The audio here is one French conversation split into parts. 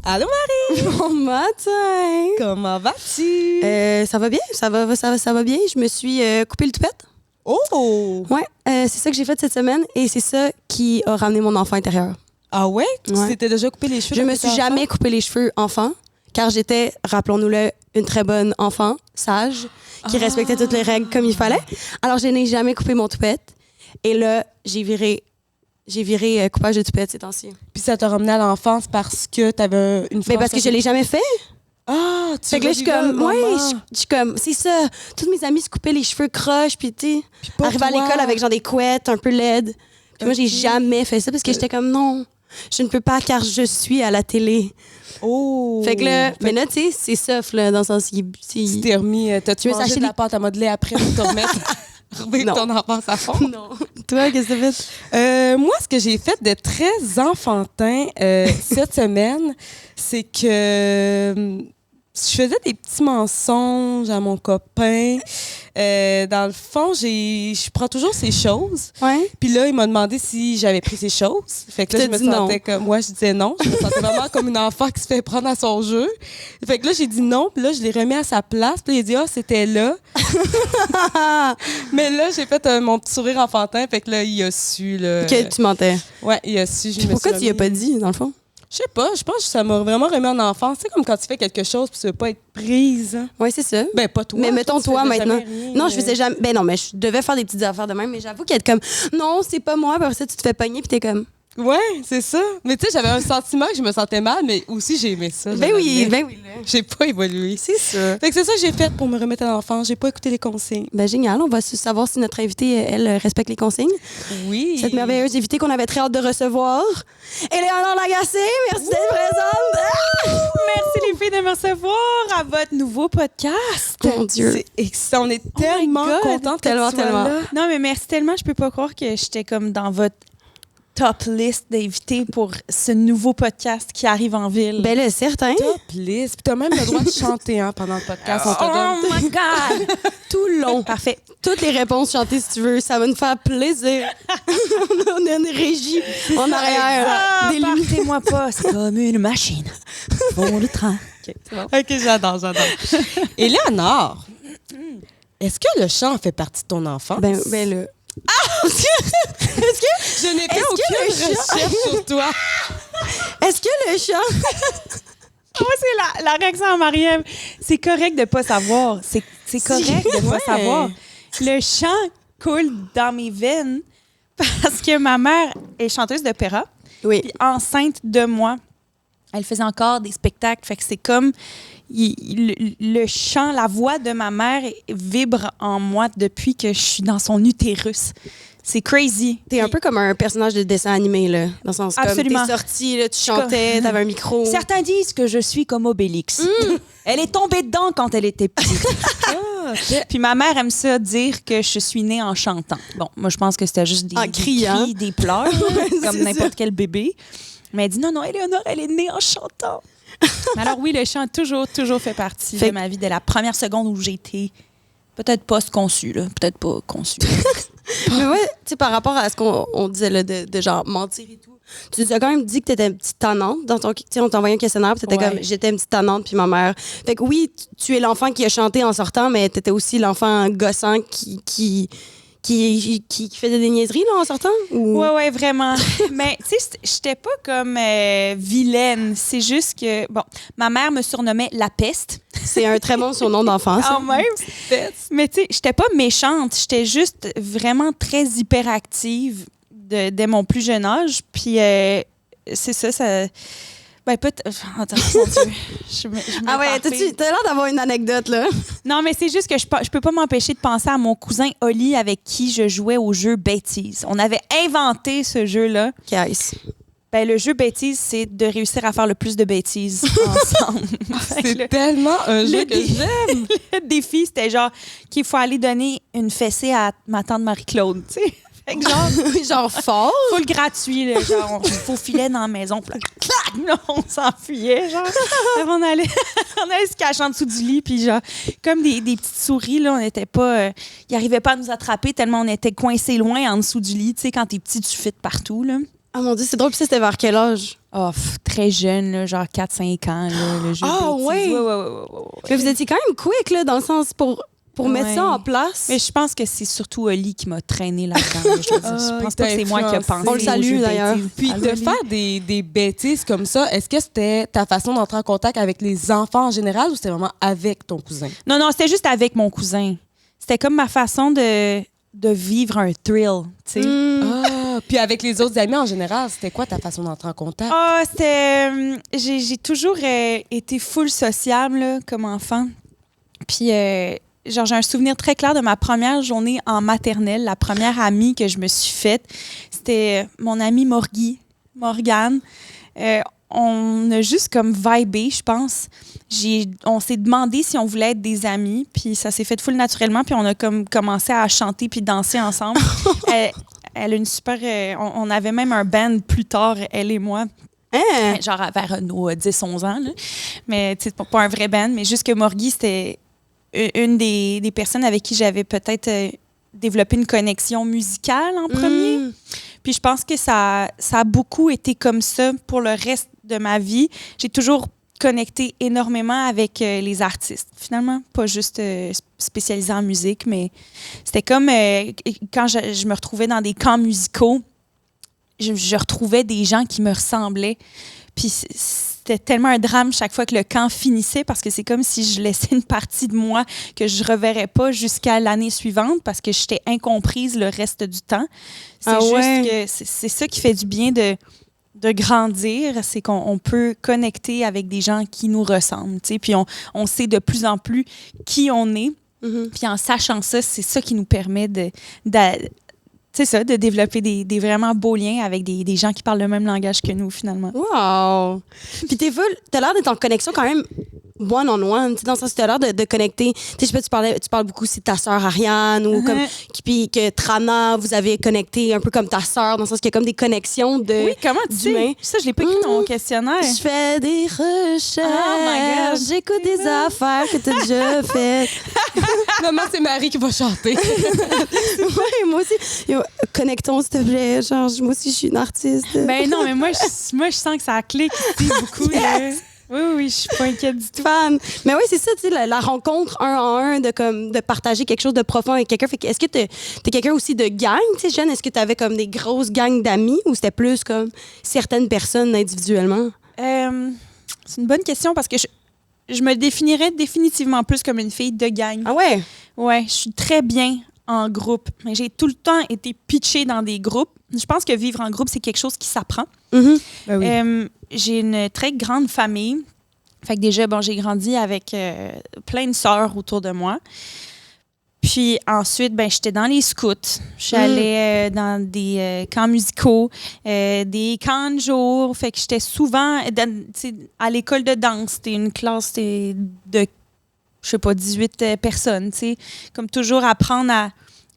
Allô Marie! Bon matin! Comment vas-tu? Ça va bien, ça va bien. Je me suis coupé le toupette. Oh! Ouais, c'est ça que j'ai fait cette semaine et c'est ça qui a ramené mon enfant intérieur. Ah ouais? Tu Ouais. t'étais déjà coupé les cheveux? Je quand me t'étais suis jamais coupé les cheveux enfant car j'étais, rappelons-nous-le, une très bonne enfant, sage, qui respectait toutes les règles comme il fallait. Alors je n'ai jamais coupé mon toupette et là, j'ai viré coupage de toupette ces temps-ci. Puis ça t'a ramené à l'enfance parce que t'avais une Mais parce que je l'ai jamais fait. Ah, tu Fait que là, je suis comme, je suis comme, c'est ça. Toutes mes amies se coupaient les cheveux croches, puis tu sais, arrivaient à l'école avec genre des couettes un peu laides. Puis moi, j'ai jamais fait ça parce que j'étais comme, non, je ne peux pas car je suis à la télé. Oh! Fait que là, mais là, tu sais, c'est soft, là, dans le sens où Tu t'es remis, t'as-tu Je me suis mangé acheté de la pâte à modeler après pour te remettre Non. ton enfance à fond? Non. Toi, qu'est-ce que t'as fait? Moi, ce que j'ai fait de très enfantin cette semaine, c'est que je faisais des petits mensonges à mon copain. Dans le fond, je prends toujours ses choses. Ouais. Puis là, il m'a demandé si j'avais pris ses choses. Fait que là, je me sentais comme... Moi, je disais non. Je me sentais vraiment comme une enfant qui se fait prendre à son jeu. Fait que là, j'ai dit non. Puis là, je l'ai remis à sa place. Puis là, il a dit « Ah, c'était là. » Mais là, j'ai fait mon petit sourire enfantin. Fait que là, il a su... Là, Que tu mentais. Ouais, il a su. Puis pourquoi tu y as pas dit, dans le fond? Je sais pas. Je pense que ça m'a vraiment remis en enfance. C'est comme quand tu fais quelque chose puis tu veux pas être prise. Hein. Oui, c'est ça. Ben, pas toi. Mais mettons tu toi faisais maintenant. jamais rien, Non, je faisais jamais. Ben non, mais je devais faire des petites affaires de même, mais j'avoue qu'être comme non, c'est pas moi, puis après ça, tu te fais pogner, puis t'es comme. Ouais, c'est ça. Mais tu sais, j'avais un sentiment que je me sentais mal, mais aussi j'ai aimé ça. Ben oui, là. là. J'ai pas évolué. C'est ça. Fait que c'est ça que j'ai fait pour me remettre à l'enfance. J'ai pas écouté les consignes. Ben génial, on va savoir si notre invitée, elle, respecte les consignes. Oui. Cette merveilleuse invitée qu'on avait très hâte de recevoir. Éléonore Lagacé, merci d'être présente. Ah! Merci les filles de me recevoir à votre nouveau podcast. Mon Dieu. C'est excitant. On est tellement God. contents Tellement, que tu sois tellement. là. Non, mais merci tellement. Je peux pas croire que j'étais comme dans votre top list d'invités pour ce nouveau podcast qui arrive en ville. Ben là, certain. Top list. Puis t'as même le droit de chanter hein, pendant le podcast. On te donne. Oh my God! Tout le long. Parfait. Toutes les réponses chantées si tu veux, ça va nous faire plaisir. On a une régie en arrière. Ah, Des lumières. partez-moi pas, c'est comme une machine. Bon, le train. Ok, c'est bon. OK, j'adore. Éléonore, est-ce que le chant fait partie de ton enfance? Ben là. Je n'ai fait aucune recherche sur toi. Est-ce que le chant. Moi, c'est la réaction à Marie-Ève. C'est correct de pas savoir. C'est correct de pas savoir. Le chant coule dans mes veines parce que ma mère est chanteuse d'opéra. Oui. Puis enceinte de moi, elle faisait encore des spectacles. Fait que c'est comme le chant, la voix de ma mère vibre en moi depuis que je suis dans son utérus. C'est crazy. T'es un peu comme un personnage de dessin animé, là. Dans le sens comme Absolument. t'es sorti, là, tu chantais, t'avais un micro. Certains disent que je suis comme Obélix. Elle est tombée dedans quand elle était petite. Puis ma mère aime ça dire que je suis née en chantant. Bon, moi, je pense que c'était juste des criant. cris, des pleurs, comme c'est n'importe ça. quel bébé. Mais elle dit non, Éléonore, elle est née en chantant. Mais alors oui, le chant a toujours fait partie Fait de ma vie dès la première seconde où j'ai été peut-être post-conçue, là. Peut-être pas conçue. Mais ouais, tu sais, par rapport à ce qu'on disait, là, de genre mentir et tout, tu nous as quand même dit que t'étais une petite tannante dans ton. Tu sais, on t'a envoyé un questionnaire, puis t'étais Ouais. comme j'étais une petite tannante, puis ma mère. Fait que oui, tu es l'enfant qui a chanté en sortant, mais t'étais aussi l'enfant gossant qui faisait des niaiseries, là, en sortant? Ou... Ouais, vraiment. Mais, tu sais, j'étais pas comme vilaine. C'est juste que, bon, ma mère me surnommait la peste. C'est un très bon surnom d'enfant, ça. Quand même. Mais, tu sais, j'étais pas méchante. J'étais juste vraiment très hyperactive dès mon plus jeune âge. Puis, c'est ça. Ben, peut-être. Attends, mon Dieu. Je me Ah ouais, farfille. t'as l'air d'avoir une anecdote, là. Non, mais c'est juste que je peux pas m'empêcher de penser à mon cousin Oli avec qui je jouais au jeu Bêtise. On avait inventé ce jeu-là. Qu'est-ce? Ben, le jeu Bêtise, c'est de réussir à faire le plus de bêtises ensemble. Fait que C'est tellement un jeu le que dé- j'aime. le défi, c'était genre qu'il faut aller donner une fessée à ma tante Marie-Claude, tu sais. Fait que genre, Genre fort. full gratuit, là, genre, on faufilait dans la maison, puis là, clac, là, on s'enfuyait, genre. on allait se cacher en dessous du lit, puis genre, comme des petites souris, là, on n'était pas... ils n'arrivaient pas à nous attraper tellement on était coincés loin en dessous du lit. Tu sais, quand t'es petit, tu fites partout, là. Ah mon Dieu, c'est drôle. Puis ça, c'était vers quel âge? Oh, très jeune, là, genre 4-5 ans, là, le jeu. Ah, ouais. Ouais. Mais vous étiez quand même quick, là, dans le sens pour mettre ça en place. Mais je pense que c'est surtout Oli qui m'a traîné là-dedans. Là, je veux dire. Je pense pas que c'est moi qui ai pensé. On le salue, d'ailleurs. Puis de faire des bêtises comme ça, est-ce que c'était ta façon d'entrer en contact avec les enfants en général ou c'était vraiment avec ton cousin? Non, c'était juste avec mon cousin. C'était comme ma façon de vivre un thrill, tu sais. Puis avec les autres amis en général, c'était quoi ta façon d'entrer en contact? C'était... j'ai toujours été full sociable, là, comme enfant. Puis, genre, j'ai un souvenir très clair de ma première journée en maternelle. La première amie que je me suis faite, c'était mon amie Morgane. On a juste comme vibé, je pense. On s'est demandé si on voulait être des amis, puis ça s'est fait full naturellement, puis on a comme commencé à chanter puis danser ensemble. Elle a une super... on avait même un band plus tard, elle et moi. Hein? Genre vers nos 10-11 ans. Là. Mais tu sais, pas un vrai band, mais juste que Morgie, c'était une des personnes avec qui j'avais peut-être développé une connexion musicale en premier. Puis je pense que ça a beaucoup été comme ça pour le reste de ma vie. J'ai toujours connecté énormément avec les artistes, finalement. Pas juste spécialisée en musique, mais c'était comme quand je me retrouvais dans des camps musicaux, je retrouvais des gens qui me ressemblaient. Puis c'était tellement un drame chaque fois que le camp finissait parce que c'est comme si je laissais une partie de moi que je reverrais pas jusqu'à l'année suivante parce que j'étais incomprise le reste du temps. C'est juste que c'est ça qui fait du bien de grandir, c'est qu'on peut connecter avec des gens qui nous ressemblent, tu sais, puis on sait de plus en plus qui on est. Puis en sachant ça, c'est ça qui nous permet de développer des vraiment beaux liens avec des gens qui parlent le même langage que nous, finalement. Wow! Puis t'as l'air d'être en connexion quand même one-on-one, tu sais, dans le sens que t'as l'air de connecter. Tu sais, je sais pas, tu parles beaucoup aussi de ta sœur Ariane ou comme puis que Trana, vous avez connecté un peu comme ta sœur, dans le sens qu'il y a comme des connexions de. Oui, comment tu sais? Ça, je l'ai pas écrit dans mon questionnaire. Je fais des recherches, Oh my God. j'écoute des affaires que t'as déjà faites. Maman, c'est Marie qui va chanter. Oui, moi aussi. Yo, connectons, s'il te plaît. Genre, moi aussi, je suis une artiste. Ben non, mais moi, je sens que ça clique ici beaucoup. Là. Oui, je suis pas inquiète du tout. Fan. Mais oui, c'est ça, tu sais, la rencontre un en un, de partager quelque chose de profond avec quelqu'un. Fait que, est-ce que t'es quelqu'un aussi de gang, tu sais, Jeanne? Est-ce que tu avais comme des grosses gangs d'amis ou c'était plus comme certaines personnes individuellement? C'est une bonne question parce que je me définirais définitivement plus comme une fille de gang. Ah ouais? Ouais, je suis très bien en groupe. Mais j'ai tout le temps été pitchée dans des groupes. Je pense que vivre en groupe, c'est quelque chose qui s'apprend. Mm-hmm. Ben oui. J'ai une très grande famille. Fait que déjà, j'ai grandi avec plein de sœurs autour de moi. Puis ensuite, j'étais dans les scouts. J'allais dans des camps musicaux, des camps de jour. Fait que j'étais souvent à l'école de danse. C'était une classe de, je sais pas, 18 personnes. T'sais. Comme toujours, apprendre à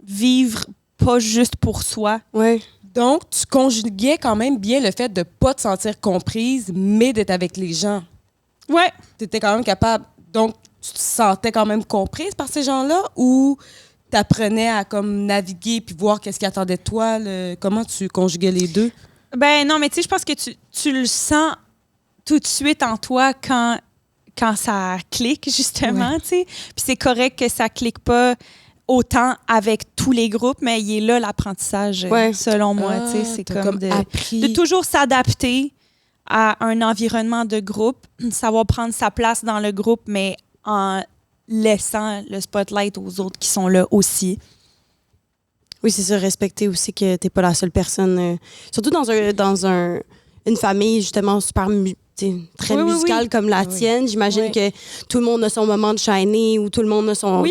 vivre pas juste pour soi. Ouais. Donc, tu conjuguais quand même bien le fait de pas te sentir comprise, mais d'être avec les gens. Ouais. Tu étais quand même capable. Donc, tu te sentais quand même comprise par ces gens-là ou tu apprenais à comme naviguer puis voir qu'est-ce qui attendait de toi? Comment tu conjuguais les deux? Ben non, mais tu sais, je pense que tu le sens tout de suite en toi quand ça clique, justement, tu sais. Puis c'est correct que ça clique pas autant avec tous les groupes, mais il est là l'apprentissage, selon moi, tu sais. C'est comme de toujours s'adapter à un environnement de groupe, savoir prendre sa place dans le groupe, mais en laissant le spotlight aux autres qui sont là aussi. Oui, c'est ça, respecter aussi que t'es pas la seule personne. Surtout dans une famille, justement, super très musicale comme la tienne. J'imagine que tout le monde a son moment de shiner ou tout le monde a son...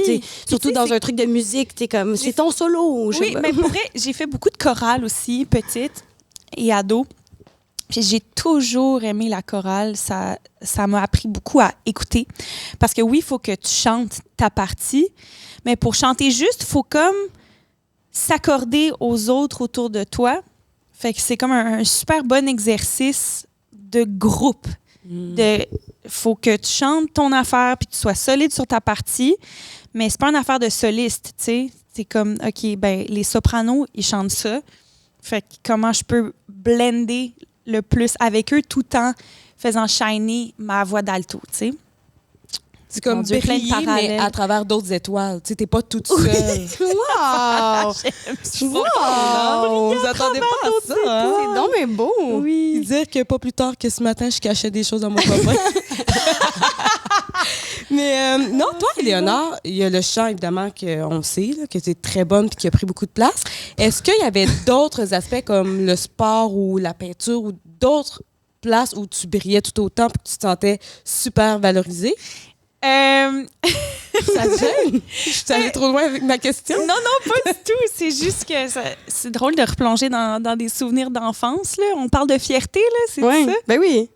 Surtout dans un truc de musique, t'es comme, c'est ton solo. Oui, mais pour vrai, j'ai fait beaucoup de chorale aussi, petite et ado. Puis j'ai toujours aimé la chorale. Ça m'a appris beaucoup à écouter. Parce que oui, il faut que tu chantes ta partie, mais pour chanter juste, il faut comme s'accorder aux autres autour de toi. Fait que c'est comme un super bon exercice de groupe. Faut que tu chantes ton affaire puis que tu sois solide sur ta partie, mais c'est pas une affaire de soliste, tu sais. C'est comme, OK, ben les sopranos, ils chantent ça. Fait que comment je peux blender le plus avec eux tout en faisant shiner ma voix d'alto, tu sais. C'est comme Dieu, plein de briller, mais parallèles. à travers d'autres étoiles. Tu sais, t'es pas toute seule. Wow! Wow! Vous attendez pas à ça, hein? C'est donc mais beau! Oui. Dire que pas plus tard que ce matin, je cachais des choses dans mon copain. Mais non, toi, Éléonore, il y a le chant, évidemment, qu'on sait, là, que tu es très bonne et qui a pris beaucoup de place. Est-ce qu'il y avait d'autres aspects comme le sport ou la peinture ou d'autres places où tu brillais tout autant et que tu te sentais super valorisée? Ça te gêne? Je suis allée trop loin avec ma question? Non, pas du tout. C'est juste que c'est drôle de replonger dans des souvenirs d'enfance. Là. On parle de fierté, là, c'est ça? Ben oui.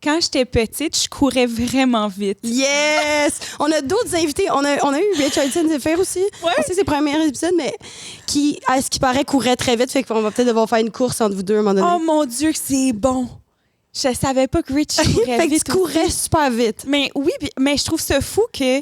Quand j'étais petite, je courais vraiment vite. Yes! On a d'autres invités. On a eu Richardson Zephyr aussi. Ouais. On sait ses premiers épisodes, mais qui, à ce qui paraît, courait très vite. Fait qu'on va peut-être devoir faire une course entre vous deux à un moment donné. Oh mon Dieu, que c'est bon! Je savais pas que Rich courait fait que vite. tu courais super vite. Mais oui, mais je trouve ça fou que,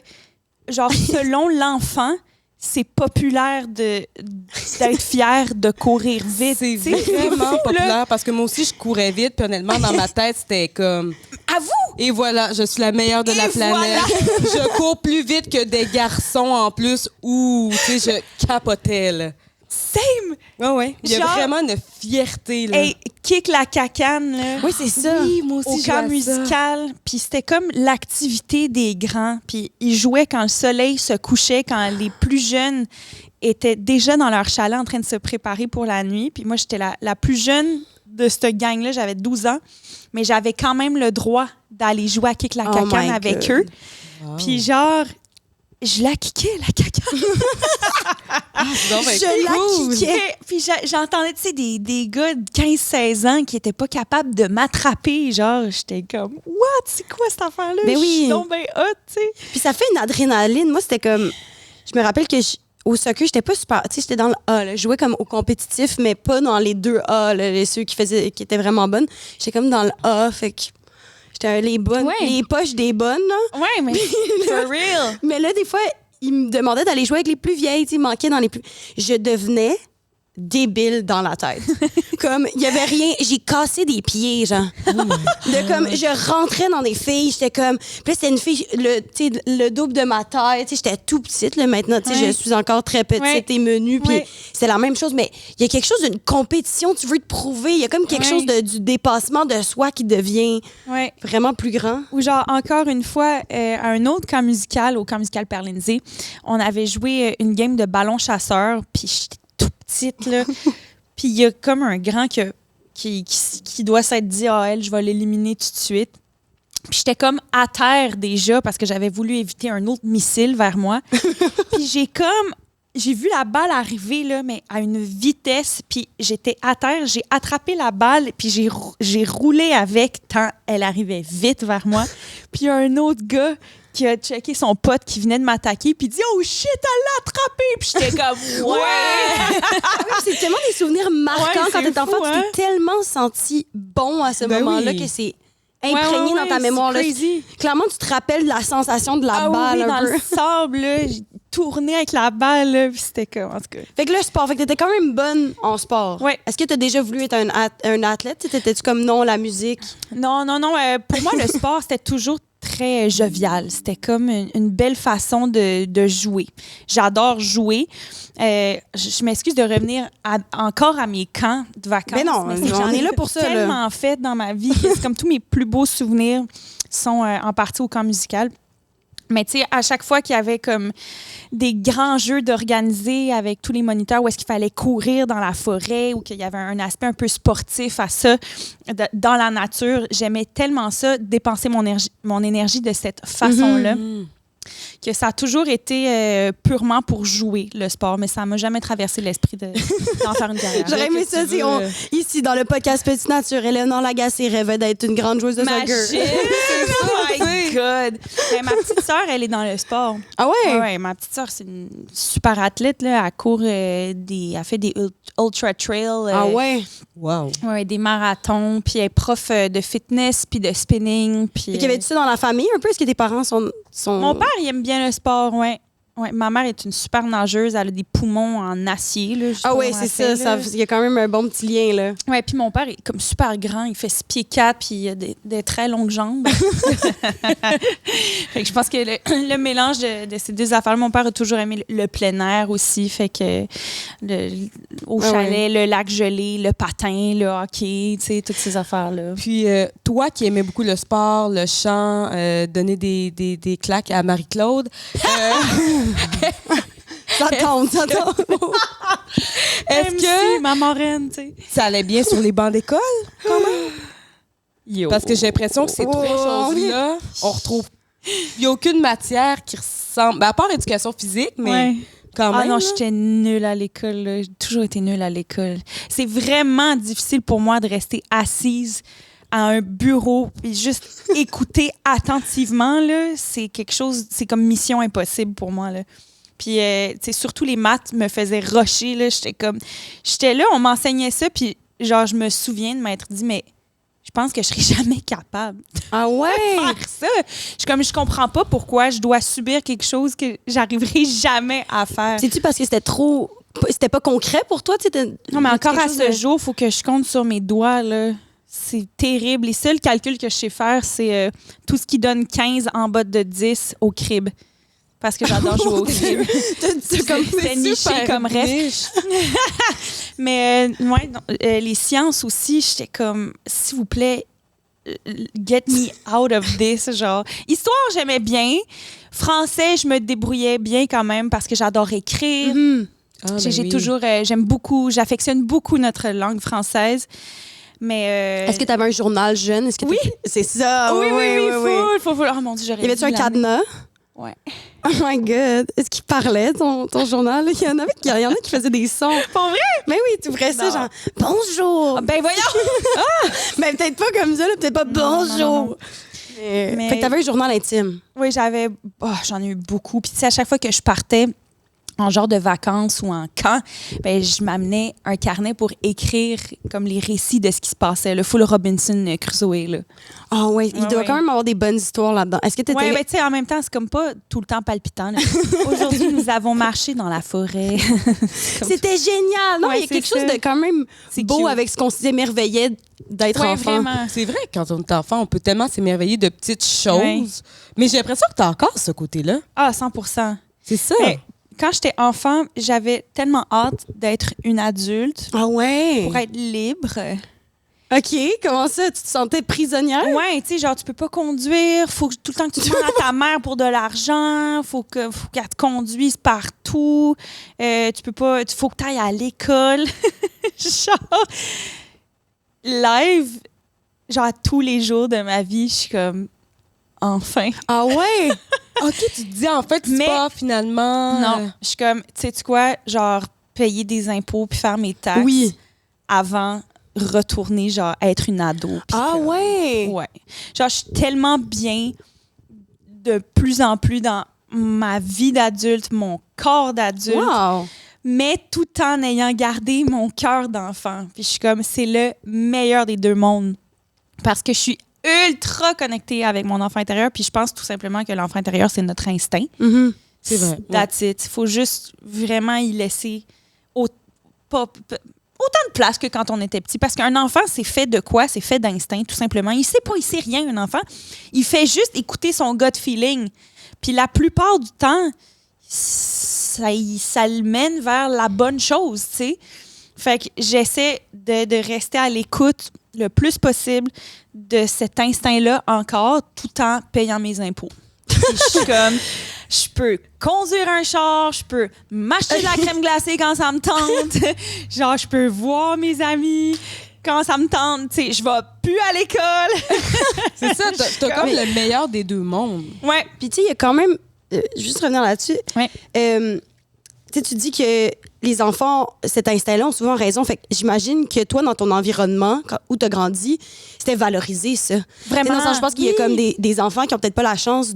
genre, selon l'enfant, c'est populaire d'être fier de courir vite. C'est Tu sais, vraiment fou, là. populaire parce que moi aussi, je courais vite. Puis honnêtement, dans ma tête, c'était comme... À vous! Et voilà, je suis la meilleure de la planète. Je cours plus vite que des garçons en plus. Ouh, tu sais, je capotais, là. Same! Ouais. Il y a Genre- vraiment une fierté, là. Hey, kick la cacane, là. Oui, c'est ça. Oui, moi Au aussi, camp je vois ça. musical, puis c'était comme l'activité des grands. Puis ils jouaient quand le soleil se couchait, quand les plus jeunes étaient déjà dans leur chalet en train de se préparer pour la nuit. Puis moi, j'étais la plus jeune de cette gang-là, j'avais 12 ans, mais j'avais quand même le droit d'aller jouer à kick la Oh cacane my avec God. eux. Puis genre, je la kickais, la cacane. Donc, ben, Je la cool. kickais. Puis j'entendais, tu sais, des gars de 15-16 ans qui étaient pas capables de m'attraper. Genre, j'étais comme, what? C'est quoi cette affaire-là? Ben oui. Je suis donc bien hot, tu sais. Puis ça fait une adrénaline. Moi, c'était comme... Je me rappelle que au soccer, j'étais pas super... Tu sais, j'étais dans le A. Là. Je jouais comme au compétitif, mais pas dans les 2A, là, ceux qui étaient vraiment bonnes. J'étais comme dans le A, fait que... J'étais les bonnes, Ouais. les poches des bonnes, là. Ouais, mais for real. Mais là, des fois, ils me demandaient d'aller jouer avec les plus vieilles. Tu sais, ils manquaient dans les plus... Je devenais débile dans la tête. Comme, il y avait rien. J'ai cassé des pieds, genre. De comme, je rentrais dans des filles, j'étais comme... Puis là, c'était une fille, tu sais, le double de ma taille. Tu sais, j'étais tout petite, là, maintenant. Tu sais, Ouais. je suis encore très petite Ouais. et menue. Puis Ouais. c'est la même chose. Mais il y a quelque chose d'une compétition. Tu veux te prouver. Il y a comme quelque Ouais. chose du dépassement de soi qui devient Ouais. vraiment plus grand. Ou genre, encore une fois, à un autre camp musical, au camp musical Perlindsey, on avait joué une game de ballon chasseur, puis j'étais tout petite, là. Puis il y a comme un grand qui doit s'être dit, ah, elle, je vais l'éliminer tout de suite. Puis j'étais comme à terre déjà parce que j'avais voulu éviter un autre missile vers moi. Puis j'ai vu la balle arriver, là, mais à une vitesse, puis j'étais à terre, j'ai attrapé la balle, puis j'ai roulé avec tant elle arrivait vite vers moi. Puis il y a un autre gars qui a checké son pote qui venait de m'attaquer, puis il dit « Oh shit, elle l'a attrapé! » Puis j'étais comme « Ouais! C'est tellement des souvenirs marquants Ouais, quand c'est t'es enfant. fou, Tu hein? t'es tellement senti bon à ce Ben moment-là oui. que c'est imprégné dans ta mémoire. Là. Crazy. Clairement, tu te rappelles de la sensation de la Ah balle oui, un dans peu. le sable, là, j'ai tourné avec la balle, là, puis c'était comme, en tout cas... Fait que le sport, fait que t'étais quand même bonne en sport. Ouais. Est-ce que t'as déjà voulu être un athlète? T'étais-tu comme non, la musique? Non. Pour moi, le sport, c'était toujours très jovial. C'était comme une belle façon de jouer. J'adore jouer. Je m'excuse de revenir encore à mes camps de vacances. Mais non, c'est que on j'en est ai là pour ça, là. tellement fait dans ma vie. C'est comme tous mes plus beaux souvenirs sont en partie au camp musical. Mais tu sais, à chaque fois qu'il y avait comme des grands jeux d'organiser avec tous les moniteurs où est-ce qu'il fallait courir dans la forêt ou qu'il y avait un aspect un peu sportif à ça dans la nature, j'aimais tellement ça, dépenser mon énergie de cette façon-là, que ça a toujours été purement pour jouer le sport, mais ça m'a jamais traversé l'esprit d'en faire une carrière. J'aurais aimé que ça tu si veux. ici, dans le podcast Petite Nature, Éléonore Lagacé rêvait d'être une grande joueuse de soccer. Machine! Oh my God! Mais ma petite sœur, elle est dans le sport. Ah ouais? Ouais, ma petite sœur, c'est une super athlète. Là. Elle court elle fait des ultra trail. Ah ouais? Wow. Ouais, des marathons. Puis elle est prof de fitness puis de spinning. Puis, Y avait-tu ça dans la famille un peu? Est-ce que tes parents sont... Mon père, il aime bien le sport, ouais. Ouais, ma mère est une super nageuse. Elle a des poumons en acier. Là, Ah ouais, c'est ça. Il y a quand même un bon petit lien, là. Ouais, puis mon père est comme super grand. Il fait 6 pieds 4 puis il a des très longues jambes. Fait que je pense que le mélange de ces deux affaires, mon père a toujours aimé le plein air aussi. Fait que au chalet, le lac gelé, le patin, le hockey, tu sais, toutes ces affaires-là. Puis toi qui aimais beaucoup le sport, le chant, donner des claques à Marie-Claude, Ça tombe. est-ce que ma marraine, tu sais. ça allait bien sur les bancs d'école, quand même? Yo. Parce que j'ai l'impression que ces trois choses-là, on retrouve... Il n'y a aucune matière qui ressemble... Ben, à part l'éducation physique, mais Ouais. quand même... Ah non, là. j'étais nulle à l'école. Là. J'ai toujours été nulle à l'école. C'est vraiment difficile pour moi de rester assise à un bureau et juste écouter attentivement. Là. C'est quelque chose... C'est comme mission impossible pour moi. Là. Puis, tu sais, surtout les maths me faisaient rusher. Là. J'étais là, on m'enseignait ça, puis genre, je me souviens de m'être dit, mais je pense que je serais jamais capable Ah ouais? de faire ça. Je comprends pas pourquoi je dois subir quelque chose que j'arriverai jamais à faire. C'est-tu parce que c'était trop... C'était pas concret pour toi? Non, mais encore à ce jour, il faut que je compte sur mes doigts, là. C'est terrible. Les seuls calculs que je sais faire, c'est tout ce qui donne 15 en bas de 10 au crib. Parce que j'adore jouer au crib. C'est niché comme reste. Mais ouais, non, les sciences aussi, j'étais comme, s'il vous plaît, get me out of this. Genre, histoire, j'aimais bien. Français, je me débrouillais bien quand même parce que j'adore écrire. Mm-hmm. Ah, J'ai oui. toujours, j'affectionne beaucoup notre langue française. Mais Est-ce que tu avais un journal jeune? Oui. C'est ça. oui, faut. Oh mon Dieu, j'aurais Y avait-tu dû un l'amener. cadenas? Ouais. Oh my God. Est-ce qu'il parlait, ton journal? Il y en a qui faisaient des sons. Pour vrai? Mais oui, tu ouvrais ça, Non. genre, bonjour. Ben voyons! Mais peut-être pas comme ça, là, peut-être pas bonjour. non. Mais... Fait que t'avais un journal intime. Oui, j'en ai eu beaucoup. Puis tu sais, à chaque fois que je partais en genre de vacances ou en camp, ben je m'amenais un carnet pour écrire comme les récits de ce qui se passait. Le full Robinson Crusoe, là. Ah ouais, il doit ouais. quand même avoir des bonnes histoires là-dedans. Est-ce que t'étais... Oui, ben tu sais, en même temps, c'est comme pas tout le temps palpitant. là. Aujourd'hui, nous avons marché dans la forêt. C'était génial! Non, Ouais, il y a quelque c'est chose ça. de quand même C'est beau cute. avec ce qu'on s'émerveillait d'être Ouais, enfant. vraiment. C'est vrai que quand on est enfant, on peut tellement s'émerveiller de petites choses. Ouais. Mais j'ai l'impression que tu as encore ce côté-là. Ah, 100%. C'est ça. Mais quand j'étais enfant, j'avais tellement hâte d'être une adulte Ah ouais? pour être libre. OK, comment ça? Tu te sentais prisonnière? Ouais, tu sais, genre, tu peux pas conduire, faut que tout le temps que tu demandes à ta mère pour de l'argent, faut qu'elle te conduise partout, faut que tu ailles à l'école. Genre, live, genre, tous les jours de ma vie, je suis comme, enfin. Ah ouais? OK, tu te dis, en fait, c'est Mais- pas finalement... Non, je suis comme, tu sais quoi, genre, payer des impôts puis faire mes taxes Oui. avant retourner, genre, être une ado. puis Ah que- ouais? Ouais. Genre, je suis tellement bien de plus en plus dans ma vie d'adulte, mon corps d'adulte, Wow! mais tout en ayant gardé mon cœur d'enfant. Puis je suis comme, c'est le meilleur des deux mondes. Parce que je suis ultra connectée avec mon enfant intérieur. Puis je pense tout simplement que l'enfant intérieur, c'est notre instinct. Mhm. C'est vrai. That's it. Il faut juste vraiment y laisser autant de place que quand on était petit. Parce qu'un enfant, c'est fait de quoi? C'est fait d'instinct, tout simplement. Il sait pas, il sait rien, un enfant. Il fait juste écouter son gut feeling. Puis la plupart du temps, ça le mène vers la bonne chose, tu sais. Fait que j'essaie de rester à l'écoute le plus possible de cet instinct-là encore, tout en payant mes impôts. Puis je suis comme, je peux conduire un char, je peux m'acheter de la crème glacée quand ça me tente, genre je peux voir mes amis quand ça me tente, tu sais, je vais plus à l'école. C'est ça, t'as comme le meilleur des deux mondes. Ouais. Puis tu sais, il y a quand même... juste revenir là-dessus. Ouais. sais, tu dis que les enfants, cet instinct-là, ont souvent raison. Fait que j'imagine que toi, dans ton environnement, où tu as grandi, c'était valorisé, ça. Vraiment. Dans le sens, je pense qu'il y a comme des enfants qui ont peut-être pas la chance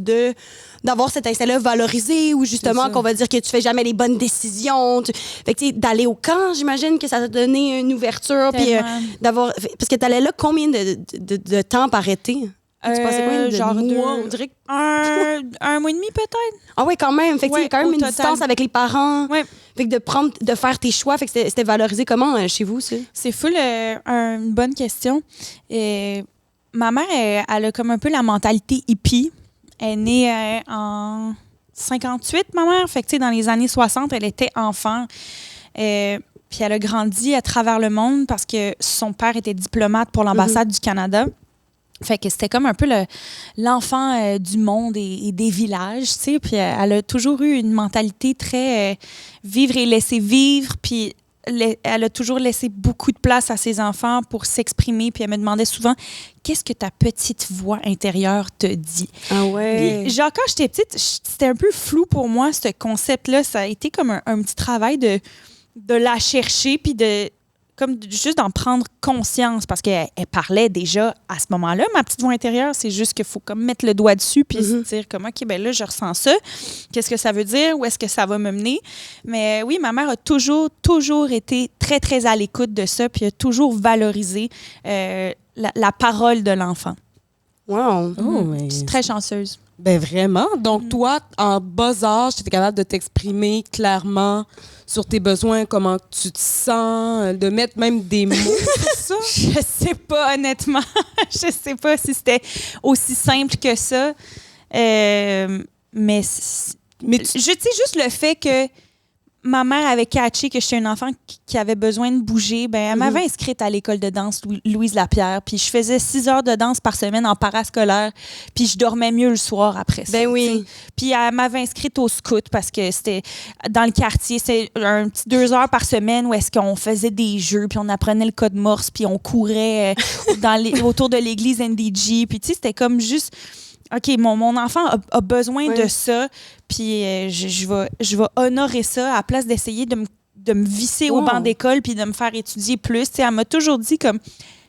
d'avoir cet instinct-là valorisé ou justement qu'on va dire que tu fais jamais les bonnes décisions. Fait que, tu sais, d'aller au camp, j'imagine que ça t'a donné une ouverture. Puis d'avoir... Parce que t'allais là combien de temps par été? Tu passais combien de genre mois, on dirait? Un mois et demi peut-être. Ah oui, quand même. Fait que, il y a quand même une distance avec les parents. Ouais. Fait que de faire tes choix. Fait que c'était valorisé comment chez vous, ça? C'est full une bonne question. Ma mère, elle a comme un peu la mentalité hippie. Elle est née en 58, ma mère. Fait que, tu sais, dans les années 60, elle était enfant. Puis elle a grandi à travers le monde parce que son père était diplomate pour l'ambassade du Canada. Fait que c'était comme un peu l'enfant du monde et des villages, tu sais. Puis elle a toujours eu une mentalité très vivre et laisser vivre. Puis elle a toujours laissé beaucoup de place à ses enfants pour s'exprimer. Puis elle me demandait souvent, qu'est-ce que ta petite voix intérieure te dit? Ah ouais. Puis genre, quand j'étais petite, c'était un peu flou pour moi, ce concept-là. Ça a été comme un petit travail de la chercher puis juste d'en prendre conscience parce qu'elle parlait déjà à ce moment-là. Ma petite voix intérieure, c'est juste qu'il faut comme mettre le doigt dessus puis se dire comme, OK, ben là, je ressens ça. Qu'est-ce que ça veut dire? Où est-ce que ça va me mener? Mais oui, ma mère a toujours été très, très à l'écoute de ça puis a toujours valorisé la parole de l'enfant. Wow. Je suis très chanceuse. Ben vraiment. Donc, toi, en bas âge, tu étais capable de t'exprimer clairement sur tes besoins, comment tu te sens, de mettre même des mots sur ça? Je sais pas, honnêtement. Je sais pas si c'était aussi simple que ça. Mais je sais juste le fait que ma mère avait catché que j'étais un enfant qui avait besoin de bouger. Ben, elle m'avait inscrite à l'école de danse Louise Lapierre. Puis je faisais 6 heures de danse par semaine en parascolaire. Puis je dormais mieux le soir après ça. Ben oui. Puis elle m'avait inscrite au scout parce que c'était dans le quartier. C'est un petit 2 heures par semaine où est-ce qu'on faisait des jeux. Puis on apprenait le code morse. Puis on courait autour de l'église NDG. Puis tu sais, c'était comme juste... OK, mon enfant a besoin de ça, puis je vais honorer ça à la place d'essayer de me visser au banc d'école puis de me faire étudier plus. T'sais, elle m'a toujours dit comme,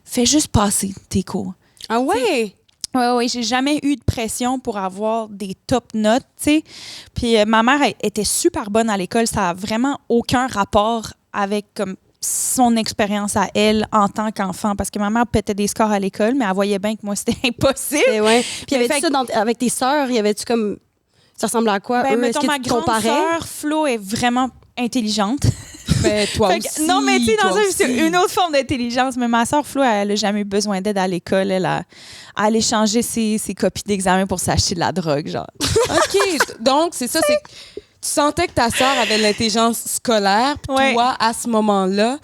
fais juste passer tes cours. Ah ouais? Oui, j'ai jamais eu de pression pour avoir des top notes, tu sais. Puis ma mère était super bonne à l'école, ça a vraiment aucun rapport avec comme son expérience à elle en tant qu'enfant, parce que ma mère pétait des scores à l'école, mais elle voyait bien que moi, c'était impossible. Ouais. Puis, y avait-tu ça avec tes sœurs? Y avait-tu comme... Ça ressemblait à quoi? Ben, Est-ce que ma tu grande comparais? sœur, Flo, est vraiment intelligente. Ben, toi aussi. Non, mais tu sais, dans toi ça, c'est aussi. une autre forme d'intelligence. Mais ma sœur, Flo, elle n'a jamais eu besoin d'aide à l'école. Elle allait changer ses copies d'examen pour s'acheter de la drogue, genre. OK. Donc, c'est ça, c'est... Tu sentais que ta sœur avait de l'intelligence scolaire, puis toi, à ce moment-là...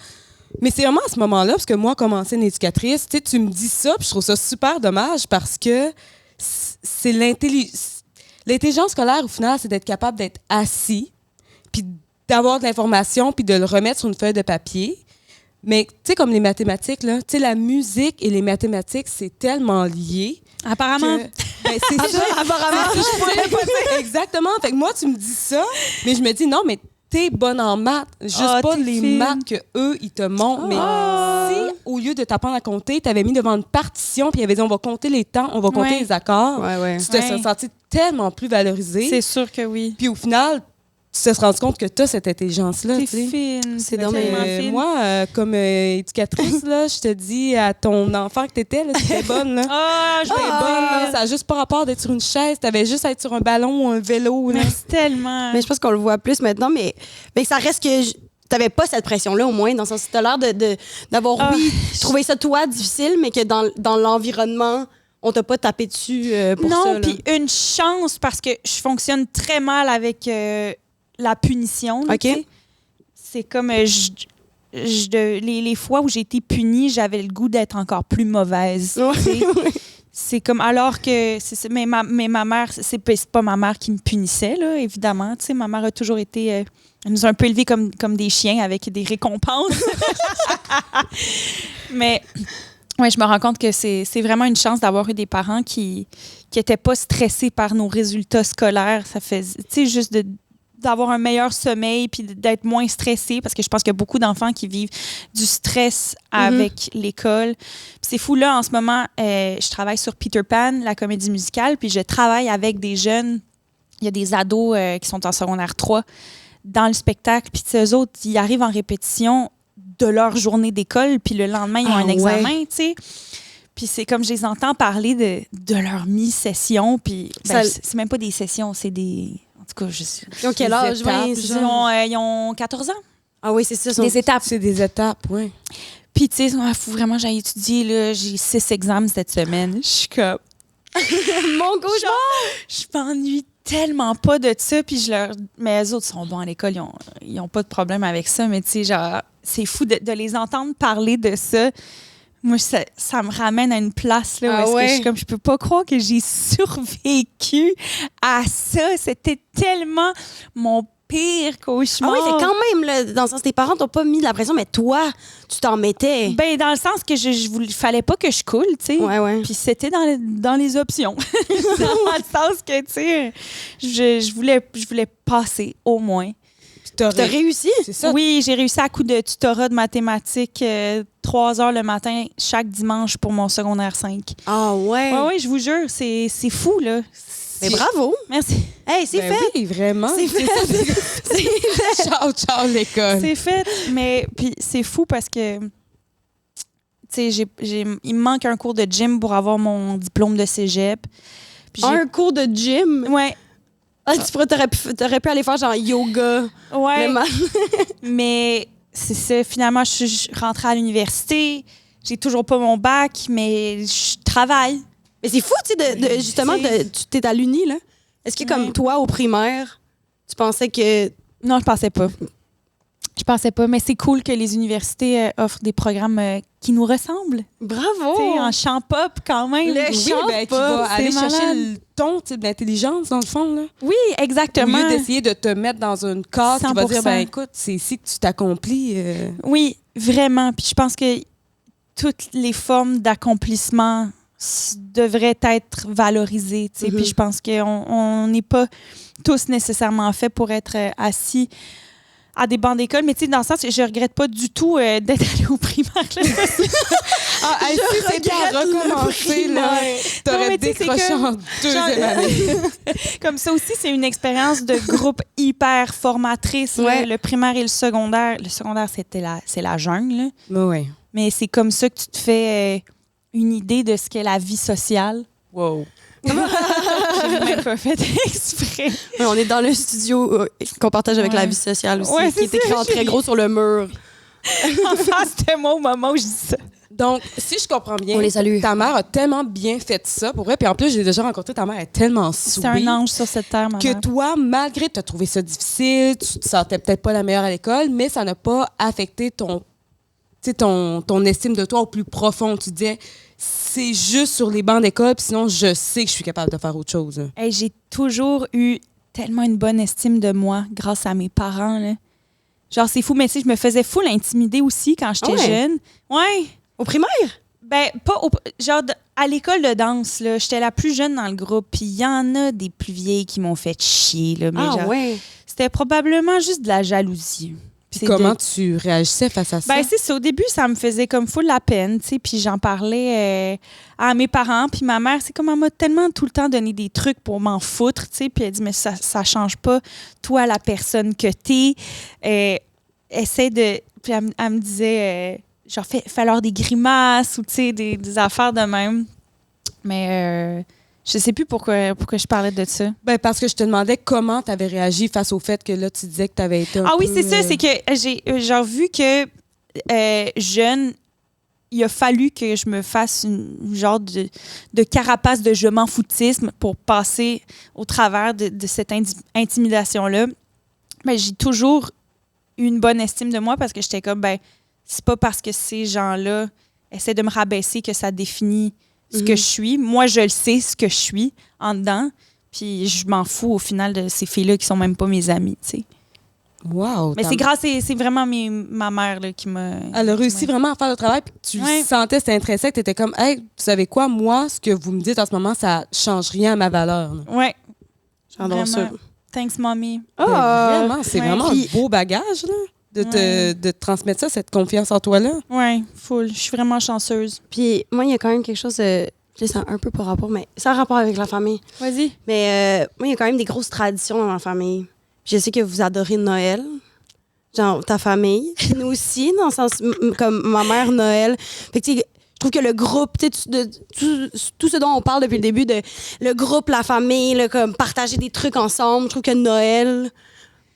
Mais c'est vraiment à ce moment-là, parce que moi, comme ancienne éducatrice, tu me dis ça, puis je trouve ça super dommage parce que c'est l'intelligence scolaire, au final, c'est d'être capable d'être assis, puis d'avoir de l'information, puis de le remettre sur une feuille de papier. Mais, tu sais, comme les mathématiques, là, tu sais, la musique et les mathématiques, c'est tellement lié. Apparemment. Ben, c'est ça. Apparemment. Je pourrais pas dire. Exactement. Fait que moi, tu me dis ça, mais je me dis, non, mais t'es bonne en maths. Juste pas les maths qu'eux, ils te montrent. Mais si, au lieu de t'apprendre à compter, t'avais mis devant une partition, puis ils avaient dit, on va compter les temps, on va compter les accords, tu te serais senti tellement plus valorisé. C'est sûr que oui. Puis au final, tu te serais rendu compte que tu as cette intelligence-là. C'est fine. C'est tellement fine. Moi, comme éducatrice, là, je te dis à ton enfant que t'étais, là, c'était bonne. Là. J'étais bonne. Là. Ça n'a juste pas rapport d'être sur une chaise. T'avais juste à être sur un ballon ou un vélo. Là. Merci tellement. Mais je pense qu'on le voit plus maintenant, mais ça reste que... T'avais pas cette pression-là, au moins, dans le sens où t'as l'air d'avoir, trouvé ça, toi, difficile, mais que dans l'environnement... On t'a pas tapé dessus pour ça. Non, puis une chance, parce que je fonctionne très mal avec la punition. Là, OK. C'est comme les fois où j'ai été punie, j'avais le goût d'être encore plus mauvaise. C'est comme, alors que... mais ma mère, c'est pas ma mère qui me punissait, là, évidemment. T'sais, ma mère a toujours été... elle nous a un peu élevés comme des chiens avec des récompenses. Mais... Oui, je me rends compte que c'est vraiment une chance d'avoir eu des parents qui n'étaient pas stressés par nos résultats scolaires. Ça fait, tu sais, juste d'avoir un meilleur sommeil puis d'être moins stressé parce que je pense qu'il y a beaucoup d'enfants qui vivent du stress avec l'école. Puis c'est fou, là, en ce moment, je travaille sur Peter Pan, la comédie musicale, puis je travaille avec des jeunes. Il y a des ados qui sont en secondaire 3 dans le spectacle, puis eux autres, ils arrivent en répétition de leur journée d'école, puis le lendemain, ils ont un examen, tu sais. Puis c'est comme je les entends parler de leur mi-session, puis c'est même pas des sessions, c'est des... En tout cas, je sais. Ils ont quel âge? Ils ont 14 ans. Ah oui, c'est ça. Des étapes. C'est des étapes, oui. Puis, tu sais, il faut vraiment que j'aille étudier. Là. J'ai 6 examens cette semaine. Je suis comme... Mon cauchemar! Je m'ennuie tellement pas de ça. Puis mais eux autres sont bons à l'école. Ils ont pas de problème avec ça. Mais tu sais, genre, c'est fou de les entendre parler de ça. Moi, ça me ramène à une place là, où je peux pas croire que j'ai survécu à ça. C'était tellement mon pire cauchemar. Ah oui, c'est quand même, là, dans le sens, tes parents t'ont pas mis de la pression, mais toi, tu t'en mettais. Ben, dans le sens que fallait pas que je coule, tu sais. Ouais. Puis c'était dans les options. Dans le sens que, tu sais, je voulais passer au moins. T'as réussi? C'est ça. Oui, j'ai réussi à coup de tutorat de mathématiques 3 heures le matin chaque dimanche pour mon secondaire 5. Ah ouais? Oui, je vous jure, c'est fou, là. Mais bravo! Merci. Hey, c'est fait! Oui, vraiment. C'est fait! C'est fait! Ciao, l'école. C'est fait, mais puis c'est fou parce que, tu sais, il me manque un cours de gym pour avoir mon diplôme de cégep. Puis un cours de gym? Ouais. Ah, t'aurais pu aller faire genre yoga. Ouais. Mais c'est ça. Finalement, je suis rentrée à l'université. J'ai toujours pas mon bac, mais je travaille. Mais c'est fou, tu sais, justement, tu t'es à l'uni, là. Est-ce que, comme toi, au primaire, tu pensais que... Non, je pensais pas. Je pensais pas, mais c'est cool que les universités offrent des programmes qui nous ressemblent. Bravo! T'sais, en chant pop, quand même. Qui va aller chercher le ton d'intelligence, dans le fond. Là. Oui, exactement. Au lieu d'essayer de te mettre dans une case qui va dire, 100%. écoute, c'est ici que tu t'accomplis. Oui, vraiment. Puis je pense que toutes les formes d'accomplissement devraient être valorisées. Puis je pense qu'on n'est pas tous nécessairement faits pour être assis à des bancs d'école, mais tu sais, dans le sens, je regrette pas du tout d'être allée au primaire. Si c'était à recommencer, là, t'aurais décroché en deuxième année. Comme ça aussi, c'est une expérience de groupe hyper formatrice. Ouais. Le primaire et le secondaire. Le secondaire, c'est la jungle. Là. Oui. Mais c'est comme ça que tu te fais une idée de ce qu'est la vie sociale. Wow. J'ai même pas fait exprès. Ouais, on est dans le studio qu'on partage avec la vie sociale aussi, qui est écrit en très gros sur le mur. En face de moi au moment où je dis ça. Donc, si je comprends bien, On les salue. ta mère a tellement bien fait ça, pour vrai. Puis en plus, j'ai déjà rencontré ta mère, elle est tellement sweet. C'est un ange sur cette terre, ma Que mère. toi, malgré que tu as trouvé ça difficile, tu te sentais peut-être pas la meilleure à l'école, mais ça n'a pas affecté ton estime de toi au plus profond. Tu disais, c'est juste sur les bancs d'école, puis sinon, je sais que je suis capable de faire autre chose. Hey, j'ai toujours eu tellement une bonne estime de moi grâce à mes parents. Là. Genre, c'est fou, mais tu sais, je me faisais full intimider aussi quand j'étais jeune. Ouais. Au primaire? Ben, pas au... Genre, à l'école de danse, là, j'étais la plus jeune dans le groupe, puis il y en a des plus vieilles qui m'ont fait chier, là. Mais genre, c'était probablement juste de la jalousie. Puis comment tu réagissais face à ça? Ben, c'est ça. Au début, ça me faisait comme full la peine, tu sais. Puis j'en parlais à mes parents. Puis ma mère, c'est comme elle m'a tellement tout le temps donné des trucs pour m'en foutre, tu sais. Puis elle dit, mais ça change pas, toi, la personne que t'es. Essaie de... Puis elle me disait, genre, fais leur des grimaces ou, tu sais, des affaires de même. Mais... je sais plus pourquoi je parlais de ça. Ben parce que je te demandais comment tu avais réagi face au fait que là, tu disais que tu avais été un peu... oui, c'est ça. C'est que j'ai genre vu que jeune, il a fallu que je me fasse une genre de carapace de je m'en foutisme pour passer au travers de cette intimidation-là. Ben, j'ai toujours eu une bonne estime de moi parce que j'étais comme, ben, c'est pas parce que ces gens-là essaient de me rabaisser que ça définit ce que je suis. Moi, je le sais, ce que je suis en dedans. Puis je m'en fous au final de ces filles-là qui sont même pas mes amies, tu sais. Wow! Mais c'est vraiment ma mère là, qui m'a... Elle a réussi vraiment à faire le travail, puis tu le sentais, c'était intrinsèque, tu étais comme, hey, vous savez quoi, moi, ce que vous me dites en ce moment, ça change rien à ma valeur. Oui. J'adore ça. Thanks, mommy. Vraiment, c'est Ouais. vraiment Puis- un beau bagage, là, de te transmettre ça, cette confiance en toi-là. Oui, full. Je suis vraiment chanceuse. Puis moi, il y a quand même quelque chose de... Tu sais, c'est un peu par rapport, mais ça a rapport avec la famille. Vas-y. Mais moi, il y a quand même des grosses traditions dans ma famille. Puis je sais que vous adorez Noël. Genre, ta famille. Puis nous aussi, dans le sens... comme ma mère, Noël. Fait que, tu sais, je trouve que le groupe, tu sais, tout ce dont on parle depuis le début, de le groupe, la famille, là, comme partager des trucs ensemble, je trouve que Noël